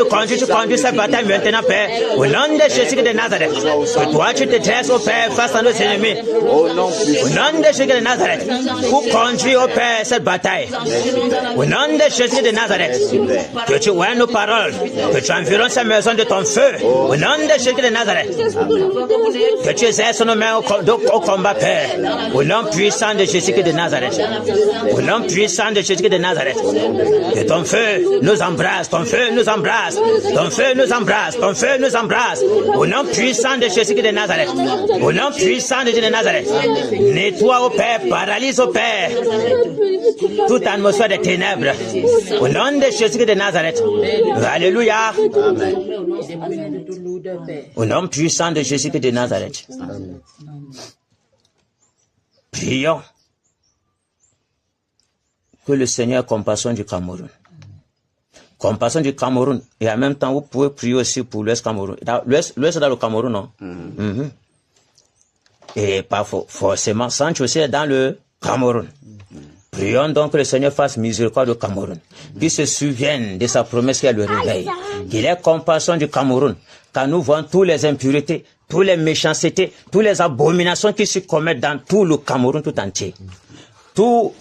conduis cette bataille maintenant, Père, au nom de Jésus de Nazareth. Que toi, tu te dresses, au Père, face à nos ennemis. Au nom de Jésus de Nazareth. Pour conduire, au Père, cette bataille. Au nom de Jésus de Nazareth. Que tu vois nos paroles, que tu environnes cette maison de ton feu, au nom de Jésus de Nazareth. Que tu exerces nos mains au combat, Père, au nom puissant de Jésus de Nazareth. Au nom puissant de Jésus de Nazareth. Que ton feu nous embrasse, ton feu nous embrasse, ton feu nous embrasse, ton feu nous embrasse. Au nom puissant de Jésus de Nazareth. Au nom puissant de Jésus de Nazareth. Nettoie, au Père, paralyse, au Père, toute atmosphère de ténèbres. Au nom de Jésus de Nazareth. Alléluia. Amen. Au nom puissant de Jésus de Nazareth. Prions que le Seigneur ait compassion du Cameroun. Compassion du Cameroun. Et en même temps, vous pouvez prier aussi pour l'Ouest Cameroun. L'Ouest est dans le Cameroun, non? Et pas forcément, Sancho aussi est dans le Cameroun. Prions donc que le Seigneur fasse miséricorde au Cameroun, qu'il se souvienne de sa promesse qui est le réveil, qu'il ait compassion du Cameroun, car nous voyons toutes les impuretés, toutes les méchancetés, toutes les abominations qui se commettent dans tout le Cameroun tout entier. Tous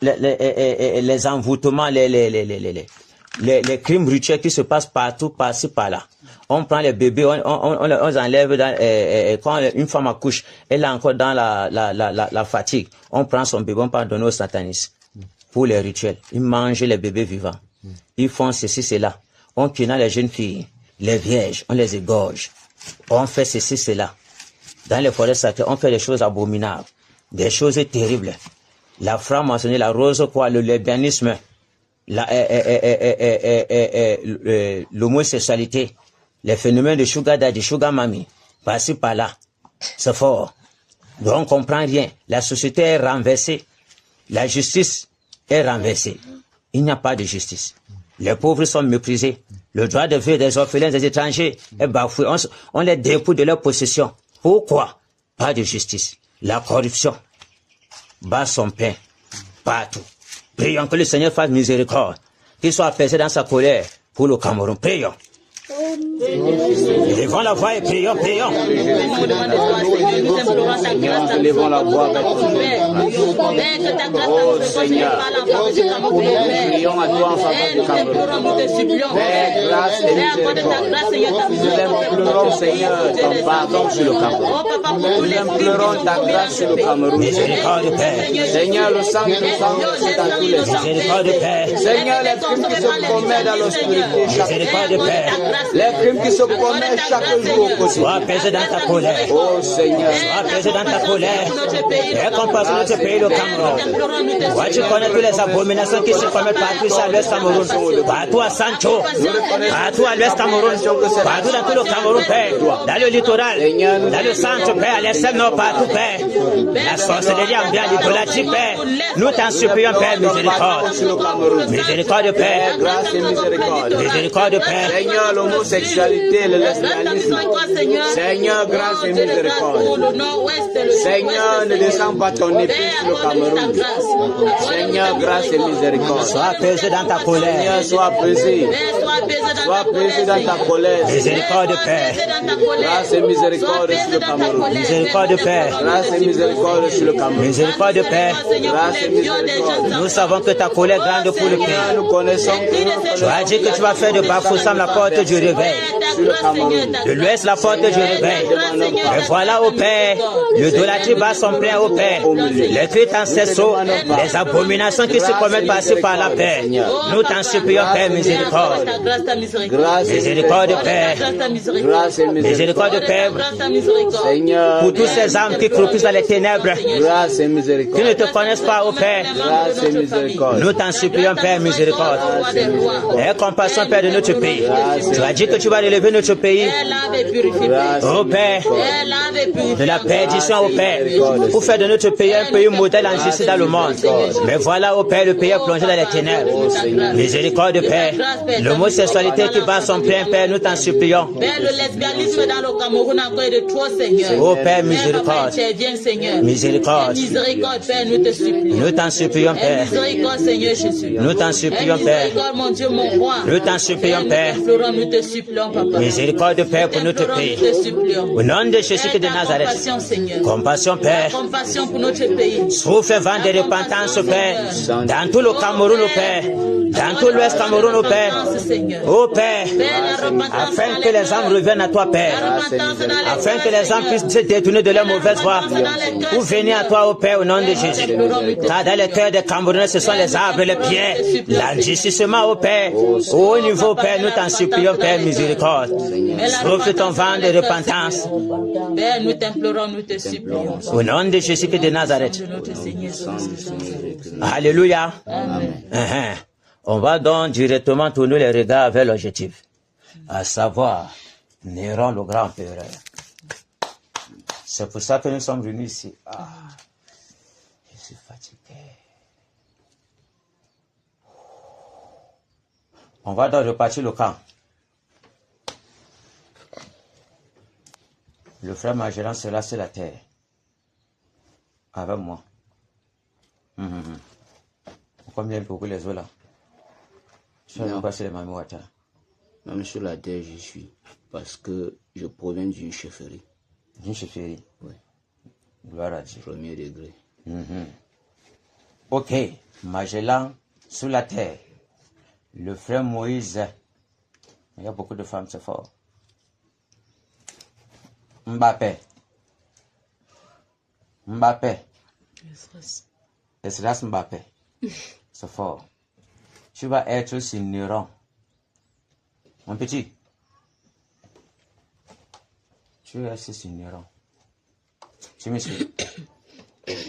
les envoûtements, les crimes rituels qui se passent partout, par-ci, par-là. On prend les bébés, on les enlève quand une femme accouche, elle est encore dans la fatigue. On prend son bébé, on peut donner aux satanistes pour les rituels. Ils mangent les bébés vivants. Ils font ceci, cela. On kidnappe les jeunes filles, les vierges, on les égorge. On fait ceci, cela. Dans les forêts sacrées, on fait des choses abominables, des choses terribles. La franc-maçonnerie, la rose, quoi, le lesbianisme, l'homosexualité, les phénomènes de sugar daddy, sugar mommy, par-ci, par-là. C'est fort. Donc on ne comprend rien. La société est renversée. La justice est renversée. Il n'y a pas de justice. Les pauvres sont méprisés. Le droit de vie des orphelins, des étrangers est bafoué. On les dépouille de leur possession. Pourquoi? Pas de justice. La corruption bat son pain partout. Prions que le Seigneur fasse miséricorde, qu'il soit apaisé dans sa colère pour le Cameroun. Prions. Levons la voix et prions, prions. Levons la voix avec oh Seigneur, prions à toi en faveur du Cameroun. Père, grâce et miséricorde. Nous implorons, Seigneur, ton pardon sur le Cameroun. Nous implorons ta grâce sur le Cameroun. Miséricorde, Père. Seigneur, le sang c'est dans tous les gens. Miséricorde, Père. Seigneur, les crimes qui se commettent dans l'obscurité. Miséricorde, Père. Les crimes qui se commettent chaque jour au quotidien. Sois apaisé dans ta colère. Oh Seigneur, Sois apaisé dans ta colère. Et compassion notre pays, le Cameroun. Toi, tu connais toutes les abominations qui se commettent partout ici à l'Ouest Cameroun. Partout à Sancho. Partout à l'Ouest Cameroun. Partout dans tout le Cameroun, Père. Dans le littoral. Dans le centre, Père. À l'extrême nord, partout, Père. La sorcellerie ambiante, l'idolâtrie, Père. Nous t'en supplions, Père, miséricorde. Miséricorde, Père. grâce et miséricorde. Miséricorde, Père. Seigneur, l'homosexualité, le lesbianisme. Seigneur, grâce et miséricorde. Seigneur, ne descends pas ton épée sur le Cameroun. Seigneur, grâce et miséricorde. Sois apaisé dans ta colère. Seigneur, sois apaisé. Sois apaisé dans ta colère. Miséricorde, Père. Grâce et miséricorde sur le Cameroun. Miséricorde, Père. Grâce et miséricorde sur le Cameroun. Miséricorde, Père. Grâce et miséricorde. Nous savons que ta colère est grande pour le pays. Nous connaissons Tu as dit que tu vas faire de Bafoussam la porte du réveil. sur le Cameroun. De l'ouest la porte du réveil. Et voilà, ô Père, l'idolâtrie bat son plein, ô Père. Les cuites ancestraux, les abominations qui se commettent par-ci par-là, Père. Nous t'en supplions, Père, miséricorde. Grâce et Miséricorde, Père. grâce et Miséricorde, Père. Seigneur, Pour tous ces âmes qui croupissent dans les ténèbres, grâce et qui miséricorde. ne te connaissent pas, ô Père. Grâce et miséricorde. Nous t'en supplions, Père, miséricorde. Aie compassion, Père, de notre pays. Tu as dit que tu vas relever notre pays, ô Père, de la perdition, ô Père, pour faire de notre pays un pays modèle en justice dans le monde. Mais voilà, ô Père, le pays est plongé dans les ténèbres. Miséricorde, Père. L'homosexualité qui bat son plein, Père, nous t'en supplions. Le lesbianisme dans le Cameroun encore est de trop, Seigneur. Ô Père, miséricorde. Seigneur. Miséricorde. Miséricorde, Père, nous te supplions. Nous t'en supplions, Père. Miséricorde, Seigneur Jésus. Nous t'en supplions, Père. Miséricorde, mon Dieu, mon roi. Nous t'en supplions, Père. Nous te supplions, Papa. Miséricorde, Père, pour notre pays. Nous te supplions. Au nom de Jésus de Nazareth. Compassion, Seigneur. Compassion, Père. Compassion pour notre pays. Souffle vent de repentance, Père. Dans tout le Cameroun, ô Père. Dans tout l'Ouest Cameroun, ô Père. Ô Père. Afin que les âmes reviennent à toi, Père. Afin que les âmes puissent se détourner de leur mauvaise voie. Pour venir à toi, ô Père, au nom de Jésus. Car dans le cœur des Camerounais, ce sont les arbres et les pierres. L'endurcissement, ô Père. Au haut niveau, Père, nous t'en supplions, Père, miséricorde. Souffle ton vent de repentance. Père, nous t'implorons, nous te supplions. Au nom de Jésus de Nazareth. Notre Seigneur. Alléluia. On va donc directement tourner les regards vers l'objectif, à savoir Néron le grand empereur. C'est pour ça que nous sommes venus ici. Je suis fatigué. On va donc repartir le camp. Le frère Magellan sera sur la terre. Avec moi. Combien pour les eaux là? Je ne sais pas si les mamans attendent. Même sur la terre, j'y suis. Parce que je proviens d'une chefferie. D'une chefferie? Oui. Gloire à Dieu. Premier degré. Ok. Magellan sur la terre. Le frère Moïse. Il y a beaucoup de femmes, c'est fort. Mbappé. Esdras Mbappé. C'est fort. Tu vas être sur Néron. Mon petit. Tu vas être sur Néron. Tu me suis.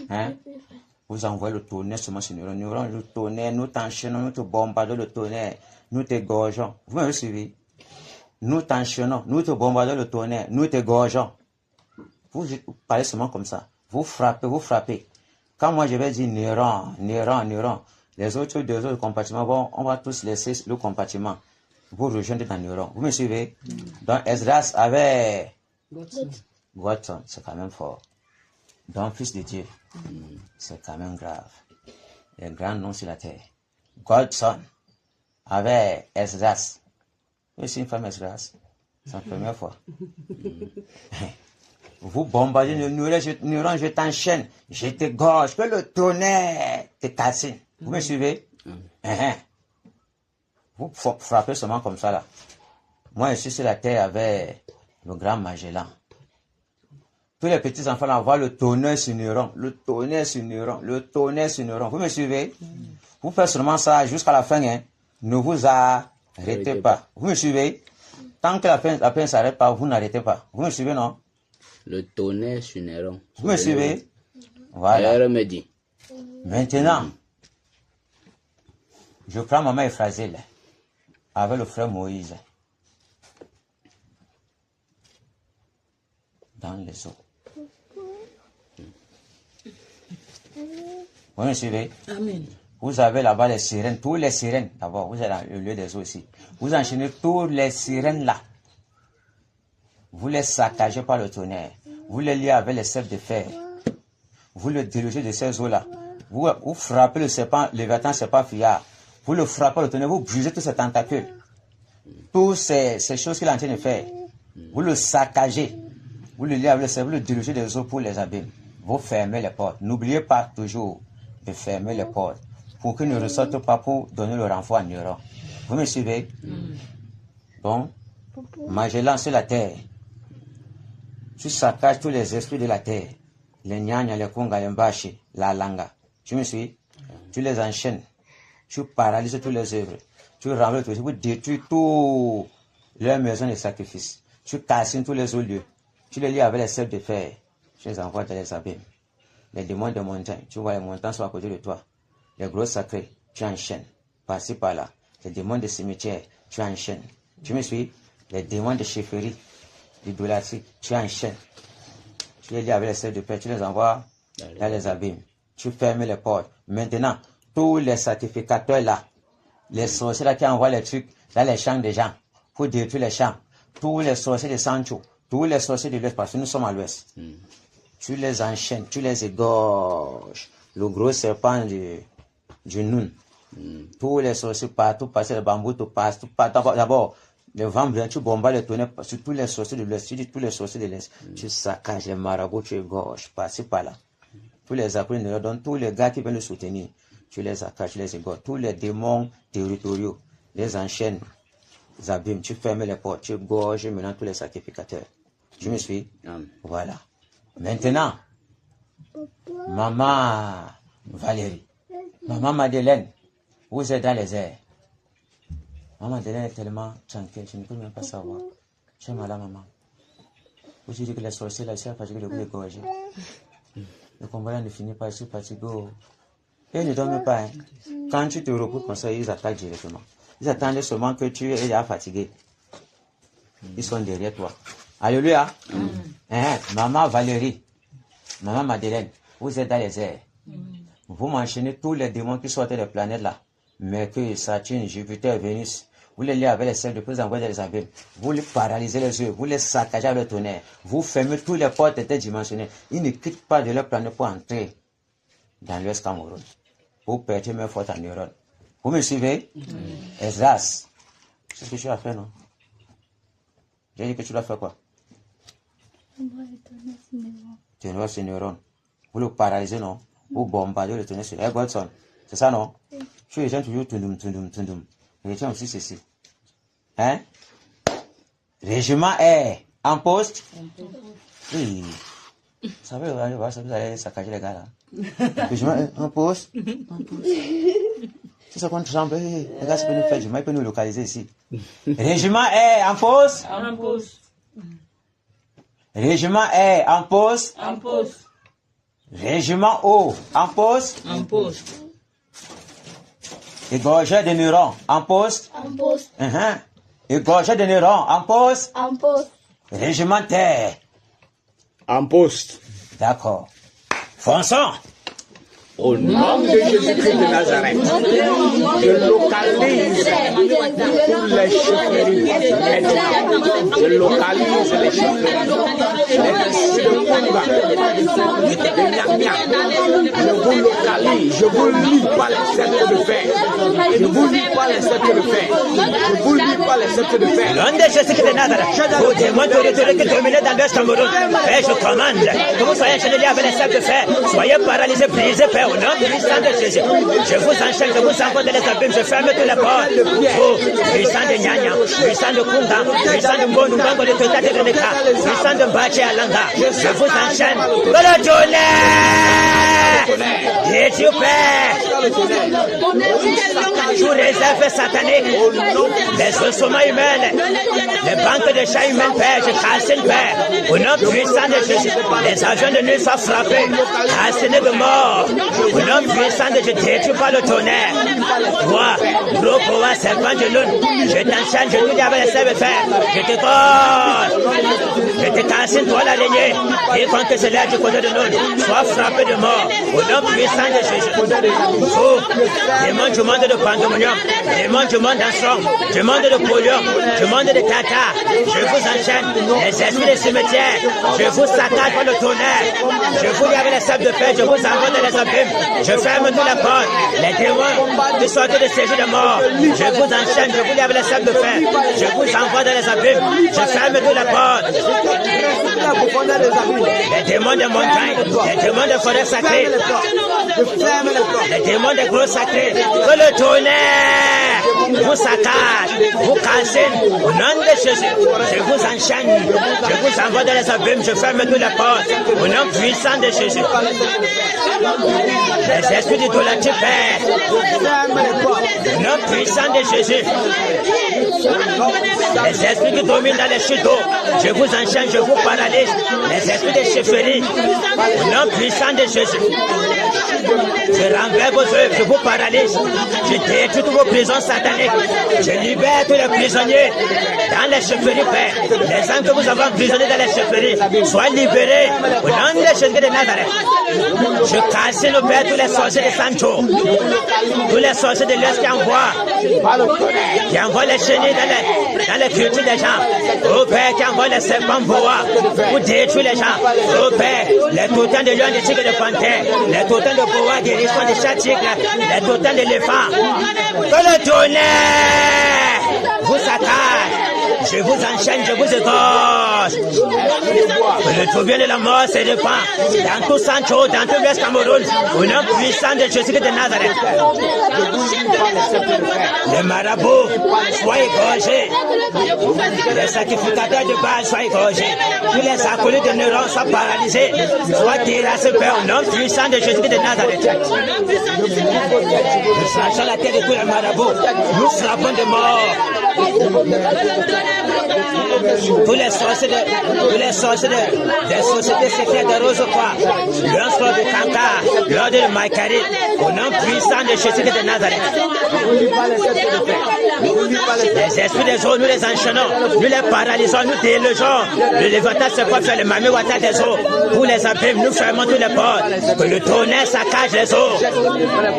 Hein? Vous envoyez le tonnerre seulement sur Néron. Néron, le tonnerre, nous t'enchaînons, nous te bombardons le tonnerre, nous te gorgeons. Vous me suivez? Nous t'enchaînons, nous te bombardons le tonnerre, nous te gorgeons. Vous parlez seulement comme ça. Vous frappez. Quand moi je vais dire Néron, les autres deux autres compartiments, on va tous laisser le compartiment. Vous rejoindre dans Néron. Vous me suivez? Donc Esdras avait Godson, c'est quand même fort. Donc fils de Dieu, c'est quand même grave. Les grands noms sur la terre. Godson avait Esdras. C'est une femme Esdras. C'est la première fois. Vous bombardez Néron, je t'enchaîne, je te gorge, que le tonnerre te cassine. Vous me suivez? Vous frappez seulement comme ça là. Moi, je suis sur la terre avec le grand Magellan. Tous les petits enfants là voient le tonnerre sur Néron, le tonnerre sur Néron. Vous me suivez? Vous faites seulement ça jusqu'à la fin, hein. Ne vous arrêtez pas. Vous me suivez? Tant que la peine ne s'arrête pas, vous n'arrêtez pas. Vous me suivez, non? Le tonnerre sur Néron. Vous me suivez? Voilà. Elle me dit. Maintenant, je prends maman Ephrazil avec le frère Moïse dans les eaux. Vous me suivez? Amen. Vous avez là-bas les sirènes, tous les sirènes. D'abord, vous êtes dans le lieu des eaux ici. Vous enchaînez tous les sirènes là. Vous les saccagez par le tonnerre. Vous les liez avec les cèpes de fer. Vous le délogez de ces eaux-là. Vous frappez le serpent, le Léviathan, serpent fuyard. Vous le frappez le tonnerre, vous brisez tous ces tentacules. Toutes ces choses qu'il est en train de faire. Vous le saccagez. Vous le liez avec le serpent, vous le délogez des eaux pour les abîmes. Vous fermez les portes. N'oubliez pas toujours de fermer les portes pour qu'ils ne ressortent pas pour donner le renfort à Néron. Vous me suivez? Donc, Magellan sur la terre. Tu saccages tous les esprits de la terre. Les Nyanya, les Konga, les Mbashi, la Langa. Tu me suis? Tu les enchaînes. Tu paralyses tous les œuvres. Tu renverses tout. Tu détruis toutes leurs maisons de sacrifice. Tu cassines tous les lieux. Tu les lies avec les cèpes de fer. Tu les envoies dans les abîmes. Les démons de montagne. Tu vois les montagnes sont à côté de toi. Les gros sacrés, tu enchaînes. Par-ci, par-là. Les démons de cimetière, tu enchaînes. Tu me suis? Les démons de chefferie, d'idolâtrie, tu enchaînes. Tu les lis avec les cèpes de fer, tu les envoies dans les abîmes. Tu fermes les portes. Maintenant, tous les sacrificateurs là, les sorciers là qui envoient les trucs dans les champs des gens, pour détruire les champs, tous les sorciers de Sancho, tous les sorciers de l'Ouest, parce que nous sommes à l'Ouest. Tu les enchaînes, tu les égorges. Le gros serpent du Noun. Tous les sorciers partout, passer le bambou, tout passe, tout passe. D'abord, le vent blanc, tu bombes le tonnerre sur tous les sorciers de l'Ouest. Tu dis tous les sorciers de l'Est. Tu saccages les marabouts, tu égorges, par-ci, par-là. Tous les appels de l'ordre, tous les gars qui viennent le soutenir, tu les saccages, tu les égorges. Tous les démons territoriaux, les enchaînes, les abîmes, tu fermes les portes, tu égorges maintenant tous les sacrificateurs. Tu me suis? Voilà. Maintenant, maman Valérie, maman Madeleine, vous êtes dans les airs. Maman Madeleine est tellement tranquille, je ne peux même pas savoir. Je suis malade, maman. Vous dites que les sorciers là, ici, parce que vous égorgez. Le combat ne finit pas, je suis fatigué. Et ils ne dorment pas. Hein. Quand tu te reposes comme ça, ils attaquent directement. Ils attendent seulement que tu es déjà fatigué. Ils sont derrière toi. Alléluia. Maman Valérie, maman Madeleine, vous êtes dans les airs. Vous m'enchaînez tous les démons qui sortent des planètes là. Mercure, Saturne, Jupiter, Vénus. Vous les liez avec les cercles de plus envoyer dans les abîmes. Vous les paralysez les yeux. Vous les saccagez avec le tonnerre. Vous fermez toutes les portes interdimensionnelles. Ils ne quittent pas de leur planète pour entrer dans l'Ouest Cameroun. Pour perdre mes forces en neurones. Vous me suivez? Esdras. C'est ce que tu as fait, non? J'ai dit que tu dois faire quoi? Tu vois ce neurone. Vous le paralysez, non? Vous bombardez le tonnerre sur Godson. C'est ça, non? Tu les gens toujours tundum. Et tiens aussi ceci. Hein? Régiment est en poste? Oui. Vous savez, vous allez saccager les gars là. Régiment est en poste? C'est ça qu'on tremble. Les gars, ça peut nous faire du mal, ils peuvent nous localiser ici. Régiment est en poste? En poste. Régiment est en poste? En poste. Régiment O en poste? En poste. Égorgeur de neuron en poste? En poste. Égorgeur de neuron en poste? En poste. Régimentaire. En poste. D'accord. Fonçons. Au nom de Jésus-Christ de Nazareth, je localise toutes les chefferies. Je localise les chefferies. Les de Konga, de Nyamia. Je vous localise. Je vous lis par les sceptres de fer. Je vous lis par les sceptres de fer. Je vous lis par les sceptres de fer. L'un de Jésus-Christ de Nazareth, vous démons territoriaux qui dominez dans l'Ouest Cameroun, et je commande que vous soyez enchaînés avec les sceptres de fer. Soyez paralysés, brisés, Père. Au nom puissant de Jésus, je vous enchaîne, je vous envoie dans les abîmes, je ferme tous les portes. Vous, puissant de Nyanya, puissant de Kunga, puissant de Mbonungango, de Totate de Neka, puissant de Mbaché Alanga, je vous enchaîne. Que le tonnerre! Détruis, Père. Tout réserve satanique, les ossements humains, les banques de chair humaine, Père, je casse, Père. Au nom puissant de Jésus, les agents de nuit soient frappés, assaillis de mort. Au nom puissant de Jésus, détruis par le tonnerre. Toi, gros pouvoir, serpent de lune, je t'enchaîne, je te dis avec les serres de fer. Je te cause, je te casse, toi l'araignée. Et quand que c'est là du côté de l'autre, sois frappé de mort. Au nom puissant de Jésus. Oh, démon du monde de pandémonium, démon du monde d'ensemble, du monde de polio, du monde de tata, je vous enchaîne, les esprits des cimetières, je vous saccage par le tonnerre, je vous dis avec les sables de fer, je vous envoie dans les abîmes, je ferme toutes les portes, les démons qui sortent de séjour de mort, je vous enchaîne, je vous dis avec les sables de fer, je vous envoie dans les abîmes, je ferme toutes les portes. Les démons de montagne, les démons de forêt sacrée, les démons des gros sacrés, que le tonnerre vous saccage, vous cassez, au nom de Jésus, je vous enchaîne, je vous envoie dans les abîmes, je ferme toutes les portes, au nom puissant de Jésus. Les esprits d'idolâtrie, Père, au nom puissant de Jésus. Les esprits qui dominent dans les chutes d'eau, je vous enchaîne, je vous paralyse. Les esprits de chefferie, au nom puissant de Jésus. Je renverse vos œuvres, je vous paralyse. Je détruis toutes vos prisons sataniques. Je libère tous les prisonniers dans les chefferies, Père. Les âmes que vous avez emprisonnés dans les chefferies, soient libérés au nom de Jésus de Nazareth. Je casse le Père tous les sorciers de Sancho, tous les sorciers de l'Est qui envoient les chenilles dans les cultures des gens. Au Père qui envoie les serpents bois pour détruire les gens. Au Père, les totems de lions, de tigres, de panthères, les totems de bois, des hérissons, de chats tigres, les totems d'éléphants. Que le tonnerre vous saccage, je vous enchaîne, je vous égorge. Que le tourbillon de la mort se répand dans tout Sancho, dans tout l'Ouest Cameroun, au nom puissant de Jésus de Nazareth. Les marabouts, soient égorgés. Les sacrificateurs de Baal soient égorgés. Tous les acolytes de neurones soient paralysés, soient terrassés, Père, au nom puissant de Jésus de Nazareth. Nous sachons la tête de tous les marabouts, nous frappons de mort. Tous les sorciers des sociétés secrètes de Roseau-Croix, l'oncle de Kanka, l'ordre de Maïkari, au nom puissant de Jésus de Nazareth. Les esprits des eaux, nous les enchaînons, nous les paralysons, nous délogeons. Le lévantage se peut faire le mami wata des eaux. Pour les abîmes, nous fermons tous les portes. Que le tonnerre saccage les eaux.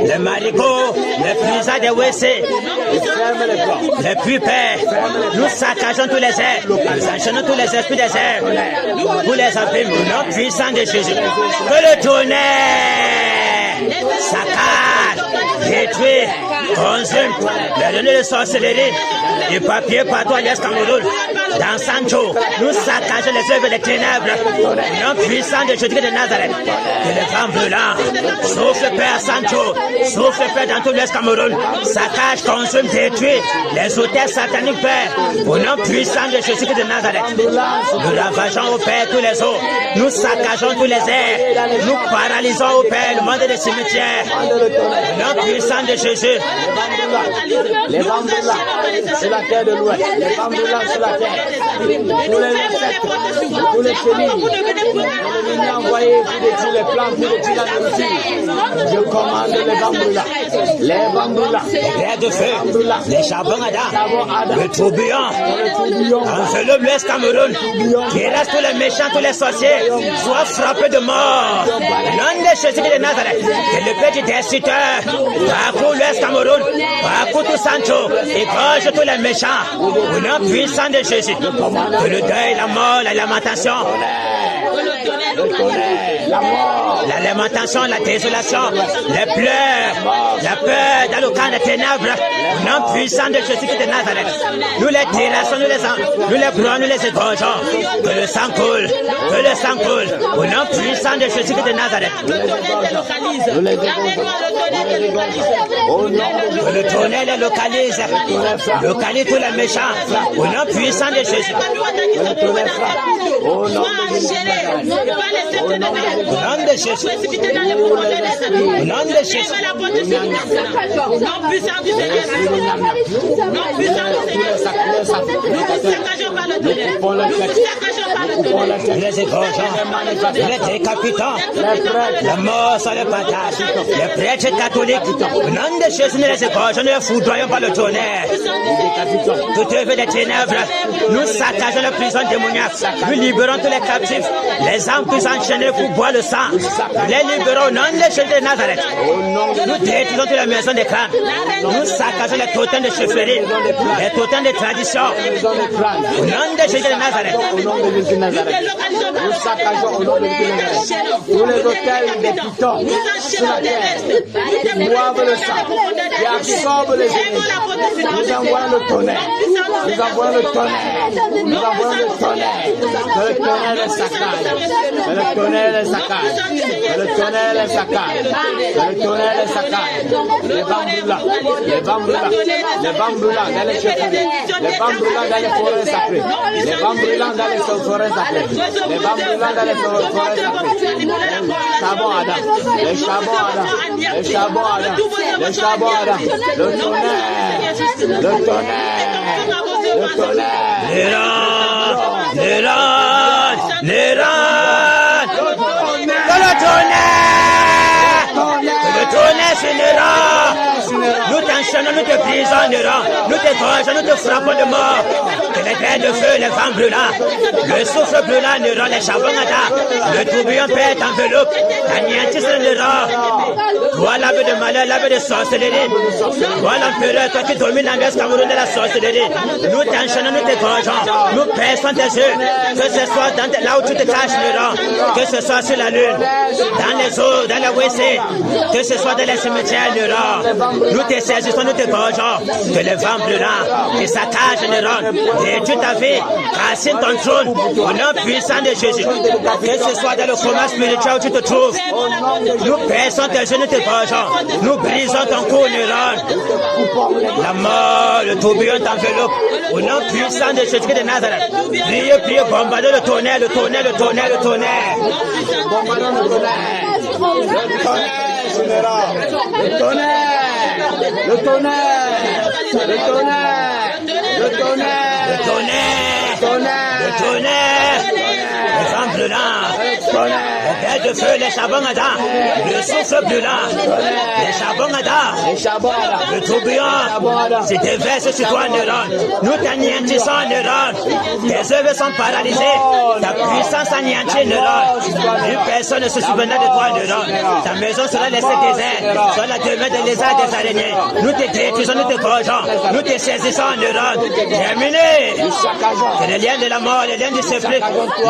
Les marigots, les puisans des WC, les puits pères, nous saccageons tous les airs. Nous enchaînons tous les esprits des airs. Pour les abîmes, au nom puissant de Jésus. Que le tonnerre saccage, détruit, consume, les données de sorcellerie, du papier partout à l'Est Cameroun. Dans Sancho, nous saccageons les œuvres des ténèbres. Au nom puissant de Jésus de Nazareth. Que le vent brûlant souffle Père Sancho, souffle Père dans tout l'Est Cameroun. Saccage, consume, détruit les hôtels sataniques, Père. Au nom puissant de Jésus de Nazareth. Nous ravageons au Père tous les eaux. Nous saccageons tous les airs. Nous paralysons au Père le monde des cimetières. Au nom puissant de Jésus. Les bamboulas sur la terre de l'Ouest, les bamboulas sur la terre, tous les insectes, tous les chenilles, on est venu envoyer pour détruire les plantes, pour détruire la nourriture. Je commande les bamboulas, les verres de feu, les charbons Adam, le tourbillon, enveloppe l'Ouest Cameroun, qui reste tous les méchants, tous les sorciers, soient frappés de mort. Nom de Jésus de Nazareth, que le petit destructeur, parcourt l'Ouest Cameroun, parcourt tout Sancho, égorge tous les méchants, au nom puissant de Jésus. Que le deuil, la mort, la lamentation, la lamentation, la désolation, les pleurs, la peur dans le camp des ténèbres, au nom puissant de Jésus de Nazareth. Nous les terrassons, nous les prenons, nous les égorgeons. Que le sang coule, que le sang coule, au nom puissant de Jésus de Nazareth. Que le tonnerre les localise tous les méchants, au nom puissant puissant de Jésus. Au nom de Jésus. Au nom de Jésus. Non puissant du Seigneur. Non puissant du Seigneur. Nous vous saccageons par le tonnerre. Nous vous saccageons par le tonnerre. Les égorgeants, les décapitants, la mort sur le partage, les prêtres catholiques. Au nom de Jésus, nous les égorgeons, nous les foudroyons par le tonnerre. Toute œuvre des ténèbres, nous saccageons la prison démoniaque. Nous libérons tous les captifs, les âmes tous enchaînés pour boire le sang. Nous les libérons au nom de Jésus de Nazareth. Nous détruisons toutes les maisons des crânes. Nous saccageons les totems de chefferie, les totems de tradition. Au nom de Jésus de Nazareth. Au nom de Jésus de Nazareth. Nous saccageons au nom de Jésus de Nazareth. Tous les hôtels des pitons sur la terre qui boivent le sang, qui absorbent les énergies. Nous envoyons le tonnerre. Nous envoyons le tonnerre. Nous envoyons le tonnerre. Que le tonnerre les saccage. Que le tonnerre les saccage. Que le tonnerre les saccage. Que le tonnerre les saccage. Les bamboulas. Les bamboulas. Les bamboulas dans les chefferies. Les bamboulas dans les forêts sacrées. Les bamboulas dans les forêts sacrées. Les bamboulas dans les forêts sacrées. Charbon Adam. Les charbons Adam. Les charbons Adam. Les charbons Adam. Le tonnerre. Le tonnerre. Le tonnerre. Le tonnerre s'élèvera. Nous t'enchaînons, nous te prisonnerons, nous te gorgeons, nous te frappons de mort. Que les grêles de feu, les vents brûlants, le souffle brûlant ne rend les charbons à terre, le tourbillon pète enveloppe, anéantisse le rang. Toi l'ave de malheur, l'ave de sorcellerie. Toi l'empereur, toi qui domines l'Amérique Cameroun de la sorcellerie. Nous t'enchaînons, nous te gorgeons, nous perçons tes yeux. Que ce soit là où tu te caches le rang, que ce soit sur la lune, dans les eaux, dans la WC, que ce soit dans les cimetières le rang. Nous te saisissons, nous te gorgeons, que le vent brûlant, que sa cage ne rende, et tu ta vie, racine ton trône, au nom puissant de Jésus. Que ce soit dans le combat spirituel où tu te trouves, nous perçons tes yeux, nous te gorgeons, nous brisons ton cou, ne la mort, le tourbillon t'enveloppe, au nom puissant de Jésus de Nazareth. Priez, priez, bombardez le tonnerre, le tonnerre, le tonnerre, le tonnerre. Bombardons le tonnerre. Le tonnerre. Le tonnerre, le tonnerre, le tonnerre, le tonnerre, le tonnerre, le tonnerre, le vent brûlant, les bêtes de feu, les charbons à dents, le souffle brûlant, les charbons à dents, le tourbillon, si tes verses sur toi, Néron, nous t'anéantissons, Néron, tes œuvres sont paralysées, ta puissance anéantie, Néron, une personne ne se souviendra de toi, Néron, ta maison sera laissée déserte, sur la demeure des lézards des araignées, nous te détruisons, nous te gorgeons, nous te saisissons, Néron, terminé, que les liens de la mort, les liens du sepulcre,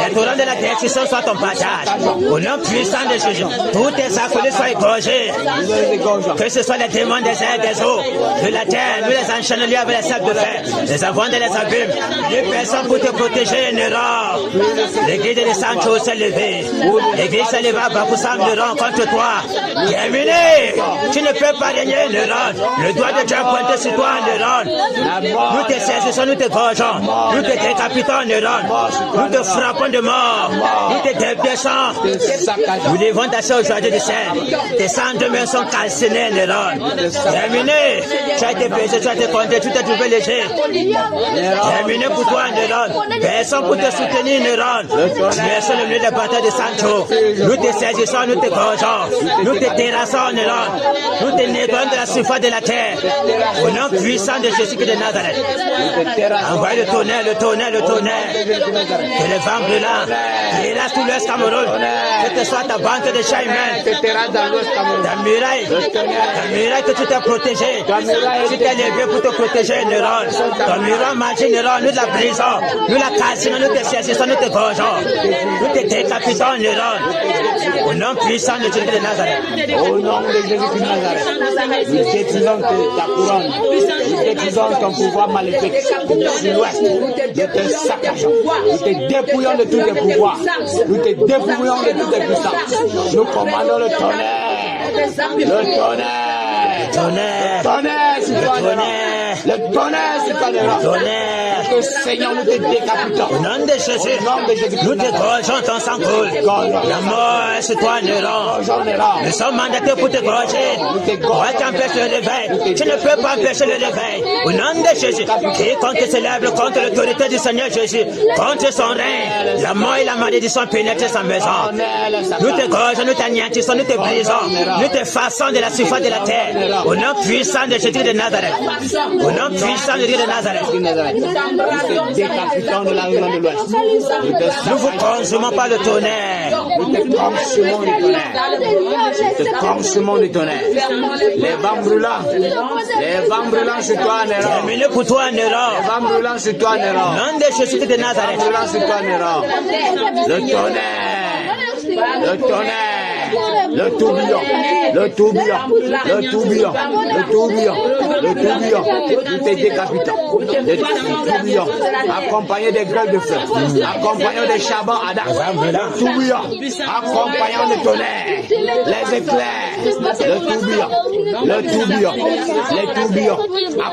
les torrents de la destruction soient ton partage, au nom puissant de Jésus, tous tes accolés soient égorgés, que ce soit les démons des airs, des eaux, de la terre, nous les enchaînons lui avec les sacs de fer, les avons de les abîmes, les personnes pour te protéger, Néron, l'église de Sancho s'est levée, l'église s'est levée à Bakoussam, Néron, contre toi, terminé, tu ne peux pas régner, Néron, le doigt de Dieu pointé sur toi, Néron, nous te saisissons, nous te gorgeons, nous te décapitons, Néron, nous te frappons de mort, nous te dépêchons, nous livrons ta chair aujourd'hui du ciel, tes sangs de main sont calcinés, Néron, terminé, tu as été pesé, tu as été compté, tu t'es trouvé léger, terminé pour toi, Néron, personne pour te soutenir, Néron, tu es sur le milieu de bataille de Sancho, nous te saisissons, nous te gorgeons, nous te terrassons, Néron, nous te nettoyons de la surface de la terre, au nom puissant de Jésus de Nazareth, envoie le tonnerre, le tonnerre, le tonnerre, que le vent brûlant, terrasse tout l'Ouest Cameroun, que ce soit ta banque de chair humaine, ta muraille que tu t'es protégé, tu t'es levé pour te protéger, Néron, ton miroir magique, Néron, nous la brisons, nous la cassons, nous te saisissons, nous te gorgeons, nous te décapitons, Néron, au nom puissant de Jésus de Nazareth. Au nom de Jésus de Nazareth, nous détruisons ta couronne, nous détruisons ton pouvoir maléfique sur l'Ouest, nous te saccageons, nous te dépouillons de tous tes pouvoirs, nous te dépouillons de toutes tes puissances, nous commandons le tonnerre, le tonnerre, Tonnerre, le tonnerre, le tonnerre, le tonnerre, que Seigneur, nous te décapitons. Au nom de Jésus, nous t'égorgeons ton sang coule. La mort est sur toi, Néron. Nous sommes mandatés pour t'égorger. Toi qui empêches le réveil, tu ne peux pas empêcher le réveil. Au nom de Jésus, quiconque s'élève contre l'autorité du Seigneur Jésus, contre son règne, la mort et la malédiction pénètrent sa maison. Nous t'égorgeons, nous t'anéantissons, nous te brisons, nous te façons de la surface de la terre. Au nom puissant de Jésus de Nazareth. Au nom puissant de Dieu de Nazareth. Nous te décapitons de la région de l'Ouest. Nous vous consumons par le tonnerre. Nous te consumons du tonnerre. Nous te consumons du tonnerre. Les vents brûlants sur toi, Néron. Terminé pour toi, Néron. Les vents brûlants sur toi, Néron. Nom de Jésus de Nazareth. Les vents brûlants sur toi, Néron. Le tonnerre. Le tonnerre. Le tourbillon, le tourbillon, le tourbillon, le tourbillon, le tourbillon, nous te décapitons. Le tourbillon, accompagné des grêles de feu, accompagné des charbons Adam, le tourbillon, accompagnant le tonnerre, les éclairs, le tourbillon, le tourbillon, les tourbillons,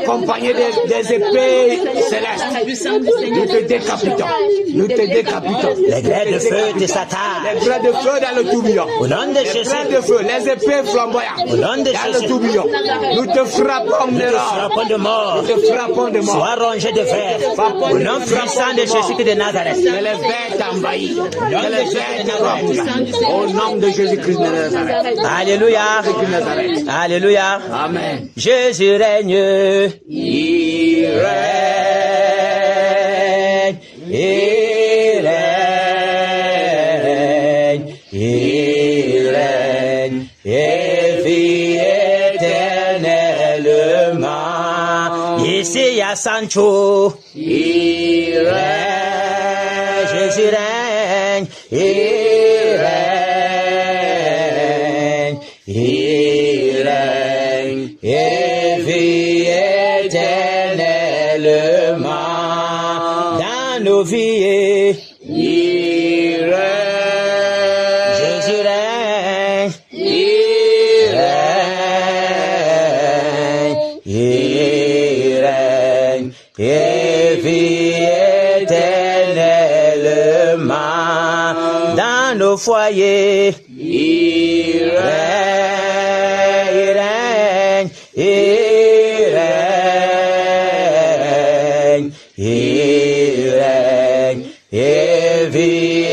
accompagné des épées célestes. Nous te décapitons, nous te décapitons. Les grêles de feu de Satan. Les grêles de feu dans le tourbillon. Au nom de Jésus. De feu, les épées flamboyantes. Au nom de dans Jésus. Le tourbillon. Nous te frappons de frappons de mort. Nous te frappons de mort. Sois rongé de fer. Au nom puissant de Jésus de Nazareth. Que les vers t'envahissent. Que les vers t'envahissent. Au nom de Jésus-Christ de Nazareth. Alléluia. Alléluia. Amen. Jésus règne. Il règne. Il règne. Il règne. Et vit éternellement. Ici à Sancho. Il règne. Jésus règne. Il règne. Il règne. Et vit éternellement dans nos vies. Il règne. Jésus règne. Il règne. Il règne. Et vit éternellement dans nos foyers. Il règne. Il règne. Il règne. Et vit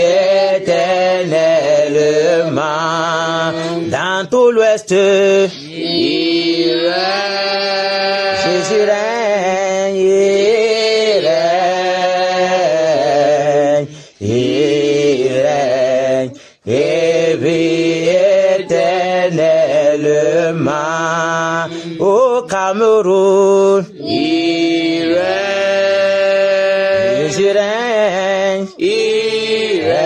éternellement dans tout l'Ouest. Il règne. Jésus règne. Il règne. Il règne. Et vit éternellement au Cameroun. Il règne. Jésus règne. Il règne.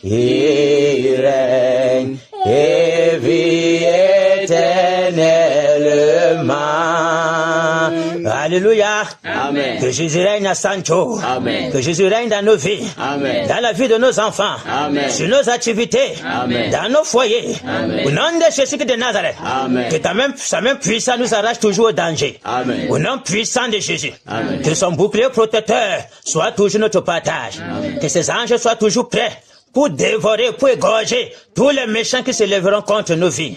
Il règne. Et vit éternellement. Alléluia. Amen. Que Jésus règne à Sancho. Amen. Que Jésus règne dans nos vies. Amen. Dans la vie de nos enfants. Amen. Sur nos activités. Amen. Dans nos foyers. Amen. Au nom de Jésus de Nazareth. Amen. Que sa main puissante nous arrache toujours au danger. Amen. Au nom puissant de Jésus. Amen. Que son bouclier protecteur soit toujours notre partage. Amen. Que ses anges soient toujours prêts pour dévorer, pour égorger tous les méchants qui se lèveront contre nos vies.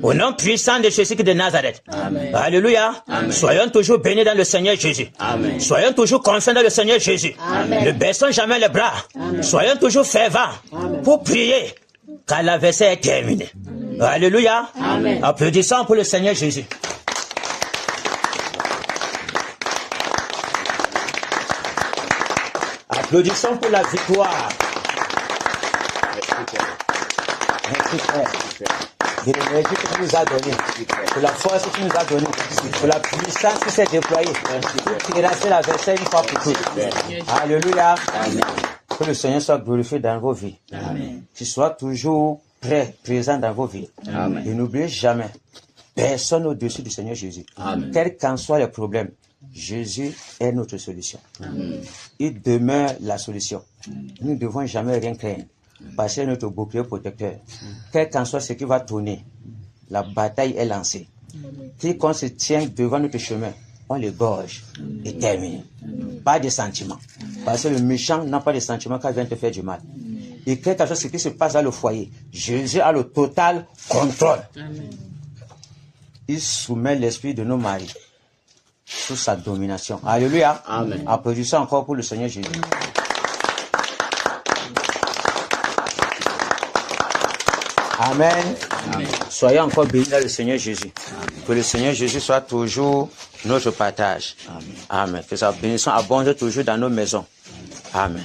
Au nom puissant de Jésus de Nazareth. Amen. Alléluia. Amen. Soyons toujours bénis dans le Seigneur Jésus. Amen. Soyons toujours confiants dans le Seigneur Jésus. Amen. Ne baissons jamais les bras. Amen. Soyons toujours fervents pour prier car la versée est terminée. Alléluia. Amen. Applaudissons pour le Seigneur Jésus. Applaudissons pour la victoire. Merci frère. De l'énergie que tu nous as donnée, pour la force que tu nous as donnée, pour la puissance qui s'est déployée, pour terrasser la verset une fois pour toutes. Alléluia. Amen. Que le Seigneur soit glorifié dans vos vies. Amen. Qu'il soit toujours prêt, présent dans vos vies. Amen. Et n'oubliez jamais, personne au-dessus du Seigneur Jésus. Amen. Quels qu'en soient les problèmes, Jésus est notre solution. Amen. Il demeure la solution. Nous ne devons jamais rien craindre. Parce que notre bouclier protecteur, quel qu'en soit ce qui va tourner, la bataille est lancée. Quiconque se tient devant notre chemin, on l'égorge et termine. Pas de sentiments. Parce que le méchant n'a pas de sentiments quand il vient te faire du mal. Et quelque chose qui se passe dans le foyer, Jésus a le total contrôle. Il soumet l'esprit de nos maris sous sa domination. Alléluia. Amen. Applaudissons encore pour le Seigneur Jésus. Amen. Amen. Soyez encore bénis dans le Seigneur Jésus. Que le Seigneur Jésus soit toujours notre partage. Amen. Amen. Que sa bénédiction abonde toujours dans nos maisons. Amen.